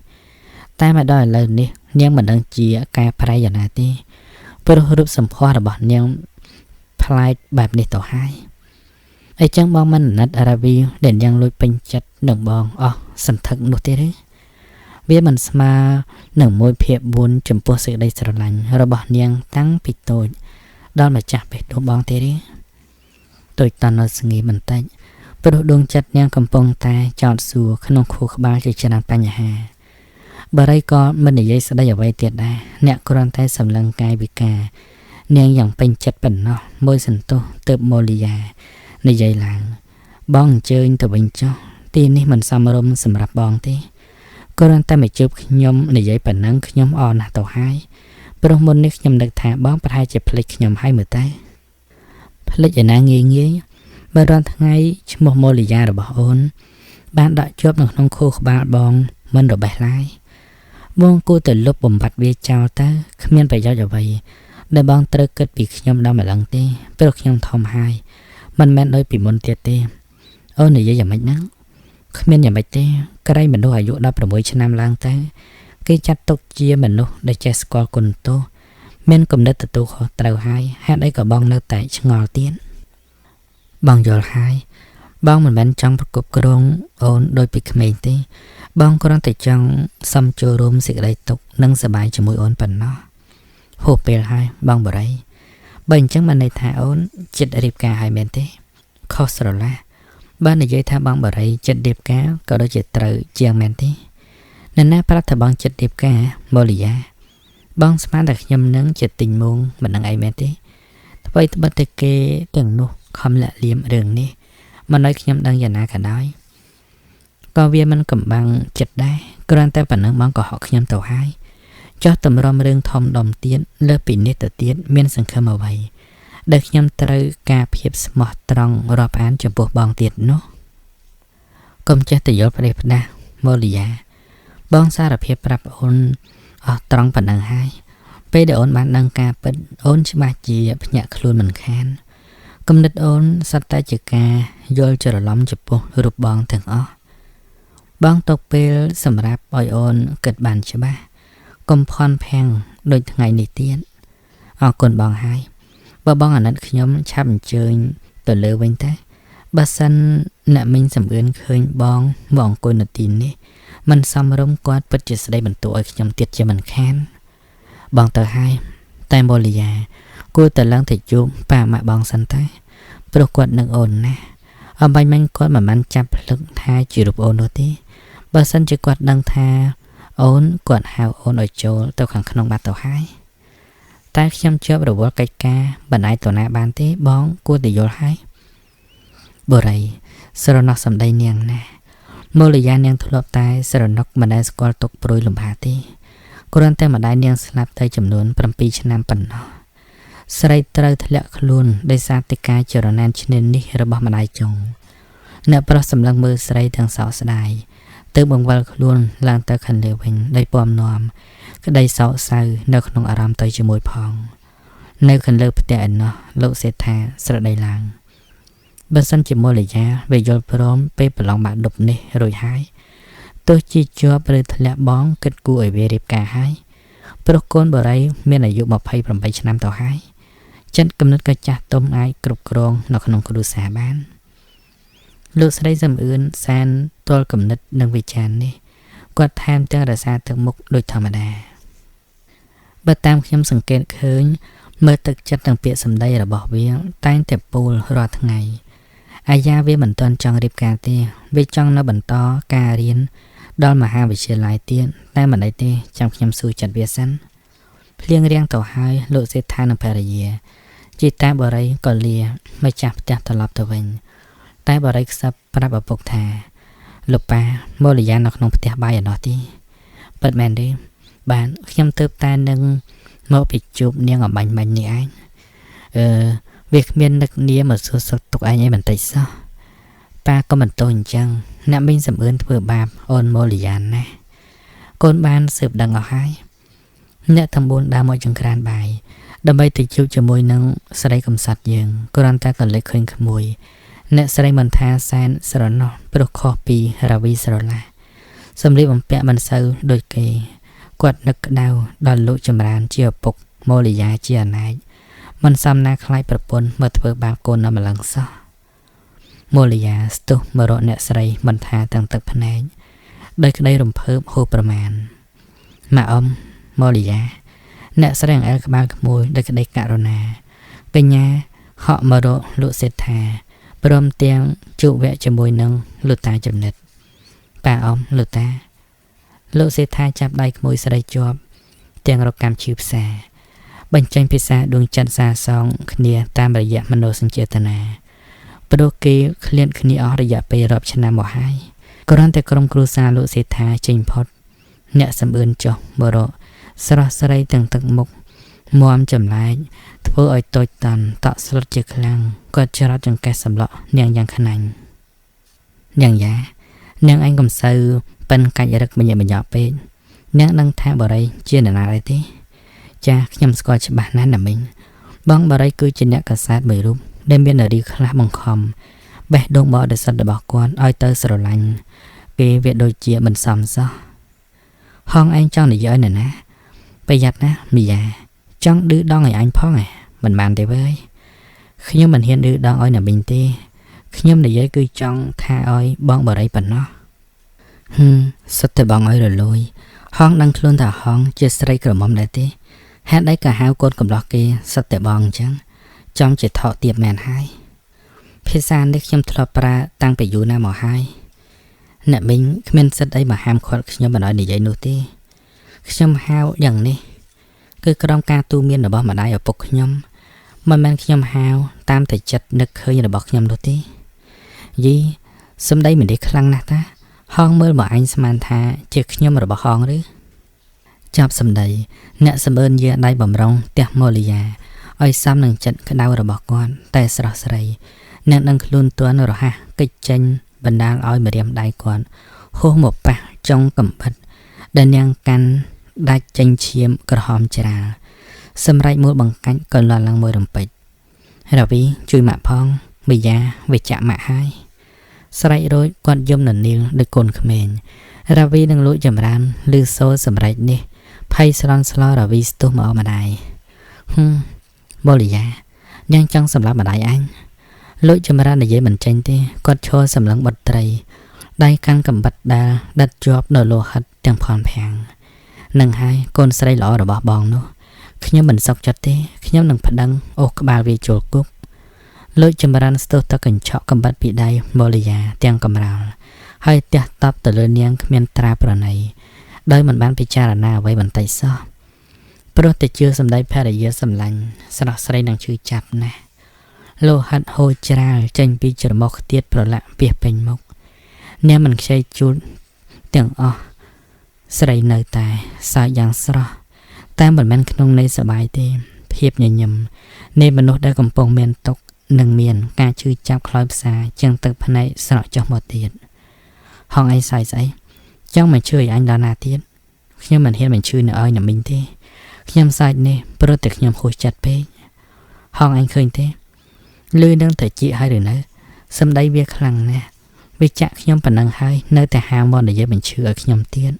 តែមកដល់ឥឡូវនេះនាងមិនដឹងជាកែប្រែយ៉ាងណាទេព្រោះរូបសម្ផស្សរបស់នាងប្លែកបែបនេះទៅហើយអីចឹងបងមិនអាណិតរាវីដែលនាងលួចពេញចិត្តនឹងបងអស់សន្ធឹកនោះទេឬវាមិនស្មើនឹង1/4ចំពោះសេចក្តីស្រឡាញ់របស់នាងតាំងពីតូចដល់ម្ចាស់បេះដូងបងទេទេតូចតន់នៅស្ងៀមបន្តិចព្រោះដួងចិត្តនាងកំពុងតែចោតសួរក្នុងខួរក្បាលជាច្រើនបញ្ហាបារីក៏មិននិយាយស្ដីអ្វីទៀតដែរអ្នកគ្រាន់តែសម្លឹងកាយវិការនាងយ៉ាងពេញចិត្តប៉ុណ្ណោះមួយសន្ទុះទើបម៉ូលីយ៉ានិយាយឡើងបងអញ្ជើញទៅវិញចុះទីនេះមិនសមរម្យសម្រាប់បងទេគ្រាន់តែមកជួបខ្ញុំនិយាយប៉ុណ្ណឹងខ្ញុំអរណាស់ទៅហើយព្រោះមុននេះខ្ញុំនឹកថាបងប្រហែលជាភ្លេចខ្ញុំហើយមើលតែភ្លេចឯណាងាយងាយបើរាល់ថ្ងៃឈ្មោះម៉ូលីយ៉ារបស់អូនបានដាក់ជាប់នៅក្នុងខួរក្បាលបងមិនរបេះឡើយបងគួរតែលុបបំបត្តិវាចោលទៅគ្មានប្រយោជន៍អ្វីដែលបងត្រូវគិតពីខ្ញុំដល់ម្លឹងទេព្រោះខ្ញុំធំហើយមិនមែនដូចពីមុនទៀតទេអូននិយាយយ៉ាងម៉េចហ្នឹងគ្មានយ៉ាងម៉េចទេក្រែងមនុស្សអាយុ16ឆ្នាំឡើងទៅគេចាត់ទុកជាមនុស្សដែលចេះស្គាល់គុណទោសមានគំនិតទទួលខុសត្រូវហើយហេតុអីក៏បងនៅតែឆ្ងល់ទៀតបងយល់ហើយបងមិនមែនចង់ប្រគប់គ្រងអូនដូចពីក្មេងទេបងគ្រាន់តែចង់សុំចូលរួមសេចក្តីទុក្ខនិងសប្បាយជាមួយអូនប៉ុណ្ណោះហួសពេលហើយបងបរិយបើអញ្ចឹងបានន័យថាអូនចិត្តរៀបការហើយមែនទេខុសស្រឡះបើនិយាយថាបងបរិយចិត្តរៀបការក៏ដូចជាត្រូវជាងមែនទេនរណាប្រាប់ថាបងចិត្តរៀបការម៉ូលីយ៉ាបងស្មានតែខ្ញុំនឹងចិត្តទិញមងមិនដឹងអីមែនទេអ្វីត្បិតតែគេទាំងនោះខំលាក់លៀមរឿងនេះមិនឲ្យខ្ញុំដឹងយ៉ាងណាក៏ដោយក៏វាមិនកំបាំងចិត្តដែរគ្រាន់តែប៉ុណ្ណឹងបងក៏ហក់ខ្ញុំទៅហើយចោះតម្រាំរឿងធំដុំទៀតលើពីនេះទៅទៀតមានសង្ឃឹមអ្វីដែលខ្ញុំត្រូវការភាពស្មោះត្រង់រាប់អានចំពោះបងទៀតនោះកុំចេះតែយល់ផ្ដេសផ្ដាស់ម៉ូលីយ៉ាបងសារភាពប្រាប់អូនអស់ត្រង់ប៉ុណ្ណឹងហើយពេលដែលអូនបានដឹងការពិតអូនច្បាស់ជាភ្ញាក់ខ្លួនមិនខានគំនិតអូនសុទ្ធតែជាការយល់ច្រឡំចំពោះរូបបងទាំងអស់បងទុកពេលសម្រាប់ឲ្យអូនគិតបានច្បាស់កុំភ័ន្តភាំងដូចថ្ងៃនេះទៀតអរគុណបងហើយបើបងអាណិតខ្ញុំឆាប់អញ្ជើញទៅលើវិញតែបើសិនអ្នកមីងសំអឿនឃើញបងមកអង្គុយនៅទីនេះមិនសមរម្យគាត់ពិតជាស្ដីបន្ទោសឲ្យខ្ញុំទៀតជាមិនខានបងទៅហើយតែម៉ូលីយ៉ាគួរតែឡើងទៅជួបប៉ាម៉ាក់បងសិនតែព្រោះគាត់នឹកអូនណាស់អំបញ្ញមិញគាត់មិនបានចាប់ភ្លឹកថាជារូបអូននោះទេបើសិនជាគាត់ដឹងថាអូនគាត់ហៅអូនឲ្យចូលទៅខាងក្នុងបាត់ទៅហើយតែខ្ញុំជាប់រវល់កិច្ចការបណ្ដាយទៅណាបានទេបងគួរតែយល់ហើយបរិយស្រណោះសម្ដីនាងណាម៉ូលីយ៉ានាងធ្លាប់តែស្រណុកមិនដែលស្គាល់ទុកព្រួយលំបាកទេគ្រាន់តែម្ដាយនាងស្លាប់ទៅចំនួន7ឆ្នាំប៉ុណ្ណោះស្រីត្រូវធ្លាក់ខ្លួនដោយសារតែការចរណានឈ្នានីសរបស់ម្ដាយចុងអ្នកប្រុសសម្លឹងមើលស្រីទាំងសោកស្ដាយទើបបង្វិលខ្លួនឡើងទៅខាងលើវិញដោយពំនាំក្តីសោកសៅនៅក្នុងអារម្មណ៍ទៅជាមួយផងនៅខាងលើផ្ទះឯណោះលោកសេដ្ឋាស្រដីឡើងបើសិនជាម៉ូលីយ៉ាវាយល់ព្រមពេលប្រឡងបាក់ឌុបនេះរួចហើយទោះជាជាប់ឬធ្លាក់បងគិតគួរឲ្យវារៀបការហើយព្រោះកូនបរិយមានអាយុ28ឆ្នាំទៅហើយចិត្តគំនិតក៏ចាស់ទុំអាចគ្រប់គ្រងនៅក្នុងគ្រួសារបានលោកស្រីសំអឿនសានទល់គំនិតនិងវិចារនេះគាត់ថែមទាំងរក្សាទឹកមុខដូចធម្មតាបើតាមខ្ញុំសង្កេតឃើញ เมื่อตึกจัดตั้งเปียสำได้ระบอกเวียงใต้แต่ปูรอทั้งไงอายาเวียบันตอนจังรีบการเตี้ยเวจังนบันตอการเรียนดอนมหาวิทยาลัยเตี้ยได้บันไดเตี้ยจำขยำสู่จัดเวียสันเพลียงเรียงต่อหายโลเซธานภารียจิตตาบริกอเลียไม่จับแต่ตลอดตัวเองใต้บริสับปรับปกทาลูกปลาโมลิยานอกนงเตียบายนอตีเปิดแมนได้บ้านขยำเติบตาหนึ่งโมปิจูบเนียงออกบันนี่ไอเวียกเมียนนักเนียมาสู้สดตกไอ้ยังมันติดซะป้าก็มันโตจังนับบินสำเอิญเพื่อบาปโอนโมลิยานนะคนบ้านสืบดังเอาให้เนี่ยทำบุญดาวมวยจังกรานใบดำไปติดชิวจมวยนังสไลกำสัตยิงกรันตากันเล็กเคยขโมยเนี่ยสไลมันทาแซนสรนอปลุกคอปีราวีสรลาสำลีบอมเปะมันเซอโดยเกยกวดนึกดาวดอนลุจมรานเจียวปกโมลิยาเจียนายมันซ้ำนาคล้ายประปนเมื่อเปิดบางโกนนำมาลังซ้อโมลิยาสตุมรอเนี่ยสไลมันทาตั้งตึกพนัยโดยได้รวมเพิ่มโฮประมาณมาอมโมลิยาเนี่ยแสดงเอกบาลขโมยโดยได้การุณาเป็นยาเหาะมรอลุเศรษฐาปรมเตียงจุแวะจมวยนังลุตาจำเน็ตป่าอมลุตาลุเศรษฐาจับได้ขโมยสไลจอบเตียงรกรรมชิวแสบัญจังพิษาดวงจันทร์ซาซองขเนียตามระยะมโนสัญเจตนาปโดเกเคลียนขเนียอระยะไปรอบชนะหมอให้กรันแต่กรมครูซาลุเศรษฐาจิงพอดเนี่ยสำเอิญจบบรอสระสไลตั้งตึกมุกมอมจำลายเพื่ออ้อยตัวตันต่อสลัดจึกลังก็จะรับจังแกสำเลาะเนียงยังขนันอย่างยาเนียงอันกำซื้อเป็นการยักบรรยายบรรยาเป็นเนียงนั่งแทบบริเจียนอะไรที่จากยำสกอชบานั้นน่ะมิงบ้องบริคือจินเนี่ยกษัตริย์ใบรูปได้เมียนดีคลาบังคอมแบะดงบ่อเดสัตบอกก่อนอ้อยเตอร์สระลังเกเวโดยเจียมันซ้ำซะห้องอันเจ้าหน่อยเยอะหน่อยนะประหยัดนะมียาจังดื้อดองไอ้อันพ่อไงมันบานได้เว้ยขยมมันเห็นดื้อดองอ้อยน่ะบินเต้ขยมหน่อยเยอะคือจังท่าอ้อยบ้องบริปันเนาะสุดแต่บ้องอ้อยเลยห้องดังคลุนแต่ห้องเจสไรกระหม่อมได้เต้แฮดได้กะหาวโกนกับล็อกเกสุดแต่บ้องจังจอมจะเถาะเตียบแมนให้เพซานได้ขยมทลปลาตั้งไปอยู่หน้าหมอให้เนี่ยมิงขมิ้นสุดได้มาห้ามคนขยมมันอ้อยหน่อยเยอะนู่นเต้ขยมหาวอย่างนี้คือกรองการตูเมียนระบอกมาได้เอาปกขยมมันมันขยมหาวตามแต่จัดนึกเคยระบอกขยมดูตียี่สมได้เหมือนได้ครั้งนะตาห้องเมื่อบอกอันสมานทาเจอขยมระบอกห้องหรือจับสมได้เนี่ยสมเอิญเยอะได้บ่มรองเตียโมลิยาอ้อยซ้ำหนึ่งจัดกระดาวระบอกก่อนแต่สระสไรเนี่ยนั่งคลุนตัวนรฮะกิจจันบรรดาอ้อยมาเรียมได้ก่อนโคหมบปะจงกำบัดเดินยังกันได้จังเชียมกระหอมจราสำไรมือบังกันก่อนหลังมือดมปิดเราวิช่วยหมาพองบิยาเวจะหมาให้สไลโดยกวนยมหนุนนิ้วโดยกลขเมนเราวินังลุจำรานลือโซสำไรนี่ไพ่สลอนสลอเราวิสตุมาเอามาได้บริยายังจังสำหรับมาได้อันลุจำรานในเย่เหมือนจังที่กดโชว์สำลังบดไตรได้การกำบัดดาดัดจอบโดยโลหัดจังพรแพงหนึ่งให้กนสไลหล่อระบบบองนู้ขยมเหมือนสกจัดเต้ขยมหนึ่งผดังโอกบาวีโจกุกโลยจำรันสโตตะกันเฉาะกำบัดปีได้บริยาเตียงกำราให้เตียตับตะเลือเนียงเมียนตราประนัยได้เหมือนบ้านพิจารณาไว้บนไตซ้อโปรติเชื่อสำได้แพทย์เยอะสำลังสลักสไลนังชื่อจับนะโลหัดโฮจราจังปีจรมกเตียดประละเปียเป็นมกเนี่ยมันใช้จุดเตียงอสไลเนยตายสายอย่างสระแต่เหมือนมันขนมในสบายเต็มเพียบยำยำในมนุษย์ได้กำปองเมียนตกหนึ่งเมียนการชื่อจับคล้อยภาษาจังตึกภายในสระจอมเตียนห้องไอใส่ใส่เจ้ามันชื่ออันดานาเตียนขยมมันเห็นมันชื่อเนอ้อยหนมิงเต้ขยมใส่เนี่ยโปรติขยมโคจัดเป้ห้องไอเคยเต้ลือนั่งแต่จีให้หรือเนอสมได้เบี้ยคลังเนี่ยวิจักขยมปนังให้เนอแต่หามอนได้เยอะมันชื่อขยมเตียน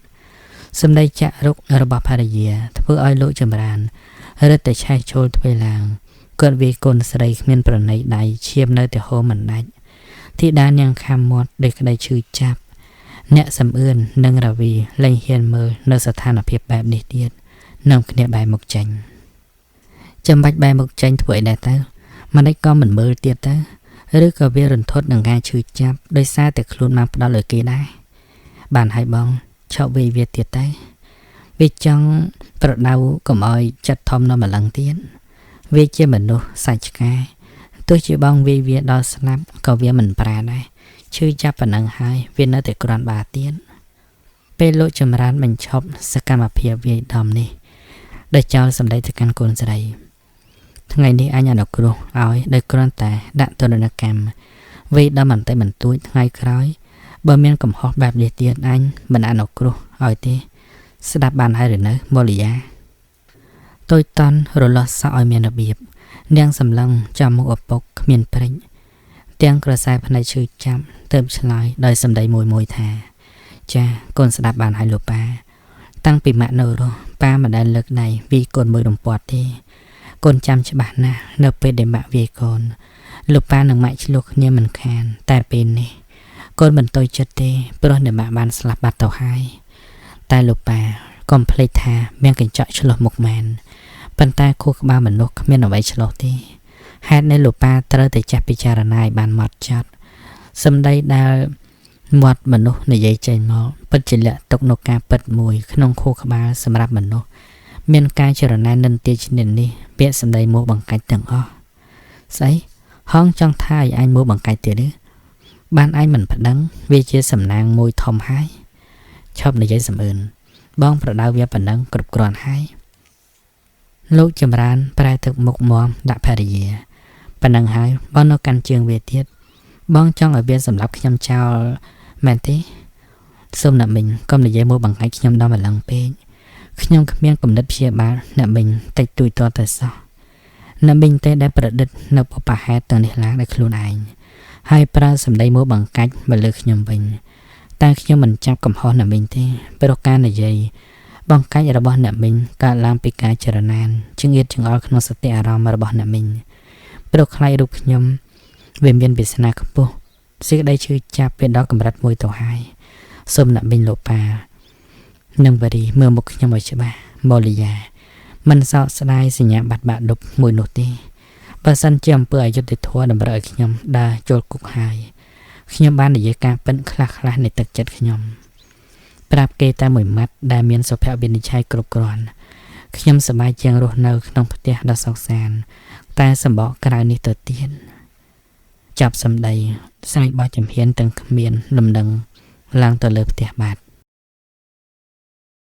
สมได้จะรุกระบาภารยีเพื่ออ้อยโลจำรานเริ่มแต่ใช้โชว์ถอยหลังเกิดวีกลสไลเมียนประนัยใดเชียมเนอแต่โฮมันได้ที่ด้านยังคำหมดเด็กได้ชื่อจับเนี่ยสำเอื้อนนังราวีเล่งเฮียนมือเนอสถานเพียบแบบนิดเดียดนำเนียใบหมกจัน ចាំបាច់បែរមុខចេញធ្វើអីដែរទៅមិនដេចក៏មិនមើលទៀតទៅឬក៏វារន្ធត់នឹងការឈឺចាប់ដោយសារតែខ្លួនបានផ្ដាល់លើគេដែរបានហើយបងឈប់វាទៀតទៅវាចង់ប្រដៅកុំឲ្យចិត្តធំនៅម្លឹងទៀតវាជាមនុស្សសាច់ឆ្កែទោះជាបងវាដល់ស្លាប់ក៏វាមិនប្រាដែរឈឺចាប់ប៉ុណ្ណឹងហើយវានៅតែក្រាន់បាទៀតពេលលោកចម្រើនបញ្ឈប់សកម្មភាពវាយដំនេះដោយចោលសម្ដីទៅកាន់កូនស្រីថ្ងៃនេះអញអនុគ្រោះឲ្យដោយគ្រាន់តែដាក់ទណ្ឌកម្មវាយដំបន្តិចបន្តួចថ្ងៃក្រោយបើមានកំហុសបែបនេះទៀតអញមិនអនុគ្រោះឲ្យទេស្ដាប់បានហើយឬនៅមូលីយ៉ាតូចតន់រលាស់សក់ឲ្យមានរបៀបនាងសម្លឹងចាំមុខឪពុកគ្មានព្រិចទាំងក្រសែភ្នែកឈឺចាប់ទៅឆ្លើយដោយសម្ដីមួយថាចាកូនស្ដាប់បានហើយលោកប៉ាតាំងពីម៉ាក់នៅរស់ប៉ាមិនដែលលើកដៃវាយកូនមួយរំពាត់ទេកូនចាំច្បាស់ណាស់នៅពេលដែលម៉ាក់វាយកូនលោកប៉ានិងម៉ាក់ឆ្លោះគ្នាមិនខានតែពេលនេះកូនមិនតូចចិត្តទេព្រោះអ្នកម៉ាក់បានស្លាប់បាត់ទៅហើយតែលោកប៉ាកុំភ្លេចថាមានកញ្ចក់ឆ្លោះមុខមែនប៉ុន្តែខួរក្បាលមនុស្សគ្មានអ្វីឆ្លោះទេហេតុនេះលោកប៉ាត្រូវតែចាស់ពិចារណាឲ្យបានហ្មត់ចត់សម្ដីដែលមាត់មនុស្សនិយាយចេញមកពិតជាលាក់ទុកនៅការពិតមួយក្នុងខួរក្បាលសម្រាប់មនុស្សមានការចរណានិន្ទាឈ្នានេះពាក្យសម្ដីមកបង្កាច់ទាំងអស់ស្អីហងចង់ថាឲ្យអញមកបង្កាច់ទៀតឬបានអញមិនប្តឹងវាជាសំណាងមួយធំហើយឈប់និយាយសំអឿនបងប្រដៅវាប៉ុណ្ណឹងគ្រប់គ្រាន់ហើយលោកចម្រើនប្រែទឹកមុខមាំដាក់ភរិយាប៉ុណ្ណឹងហើយបងនៅកាន់ជើងវាទៀតបងចង់ឲ្យវាសម្លាប់ខ្ញុំចោលមែនទេសូមអ្នកមិញកុំនិយាយមកបង្កាច់ខ្ញុំដល់ម្លឹងពេកខ្ញុំគ្មានគំនិតព្យាបាលអ្នកមិញតិចតួចតតែសោះអ្នកមិញទេដែលប្រឌិតនៅបបហេតុទាំងនេះឡើងដោយខ្លួនឯងហើយប្រើសម្ដីមកបង្កាច់មកលើខ្ញុំវិញតែខ្ញុំមិនចាប់កំហុសអ្នកមិញទេព្រោះការនិយាយបង្កាច់របស់អ្នកមិញកើតឡើងពីការចរណានចង្អៀតចង្អល់ក្នុងសតិអារម្មណ៍របស់អ្នកមិញព្រោះខ្លាចរូបខ្ញុំវាមានវាសនាខ្ពស់សេចក្តីឈឺចាប់ពេលដល់កម្រិតមួយទៅហើយសូមអ្នកមិញលោកប៉ានឹងវរីមើលមុខខ្ញុំឲ្យច្បាស់ម៉ូលីយ៉ាមិនសោកស្ដាយសញ្ញាបាត់បាក់ដប់មួយនោះទេបើសិនជាអំពើអយុត្តិធម៌តម្រូវឲ្យខ្ញុំដើរចូលគុកហើយខ្ញុំបាននិយាយការពិនខ្លះៗនៃទឹកចិត្តខ្ញុំប្រាប់គេតែមួយម៉ាត់ដែលមានសុភវិនិច្ឆ័យគ្រប់គ្រាន់ខ្ញុំសប្បាយជាងរស់នៅក្នុងផ្ទះដ៏សុខសាន្តតែសម្បកក្រៅនេះទៅទៀតចាប់សម្ដីស្រែកបោះចំហៀនទាំងគ្មានលំនឹងឡើងទៅលើផ្ទះបាត់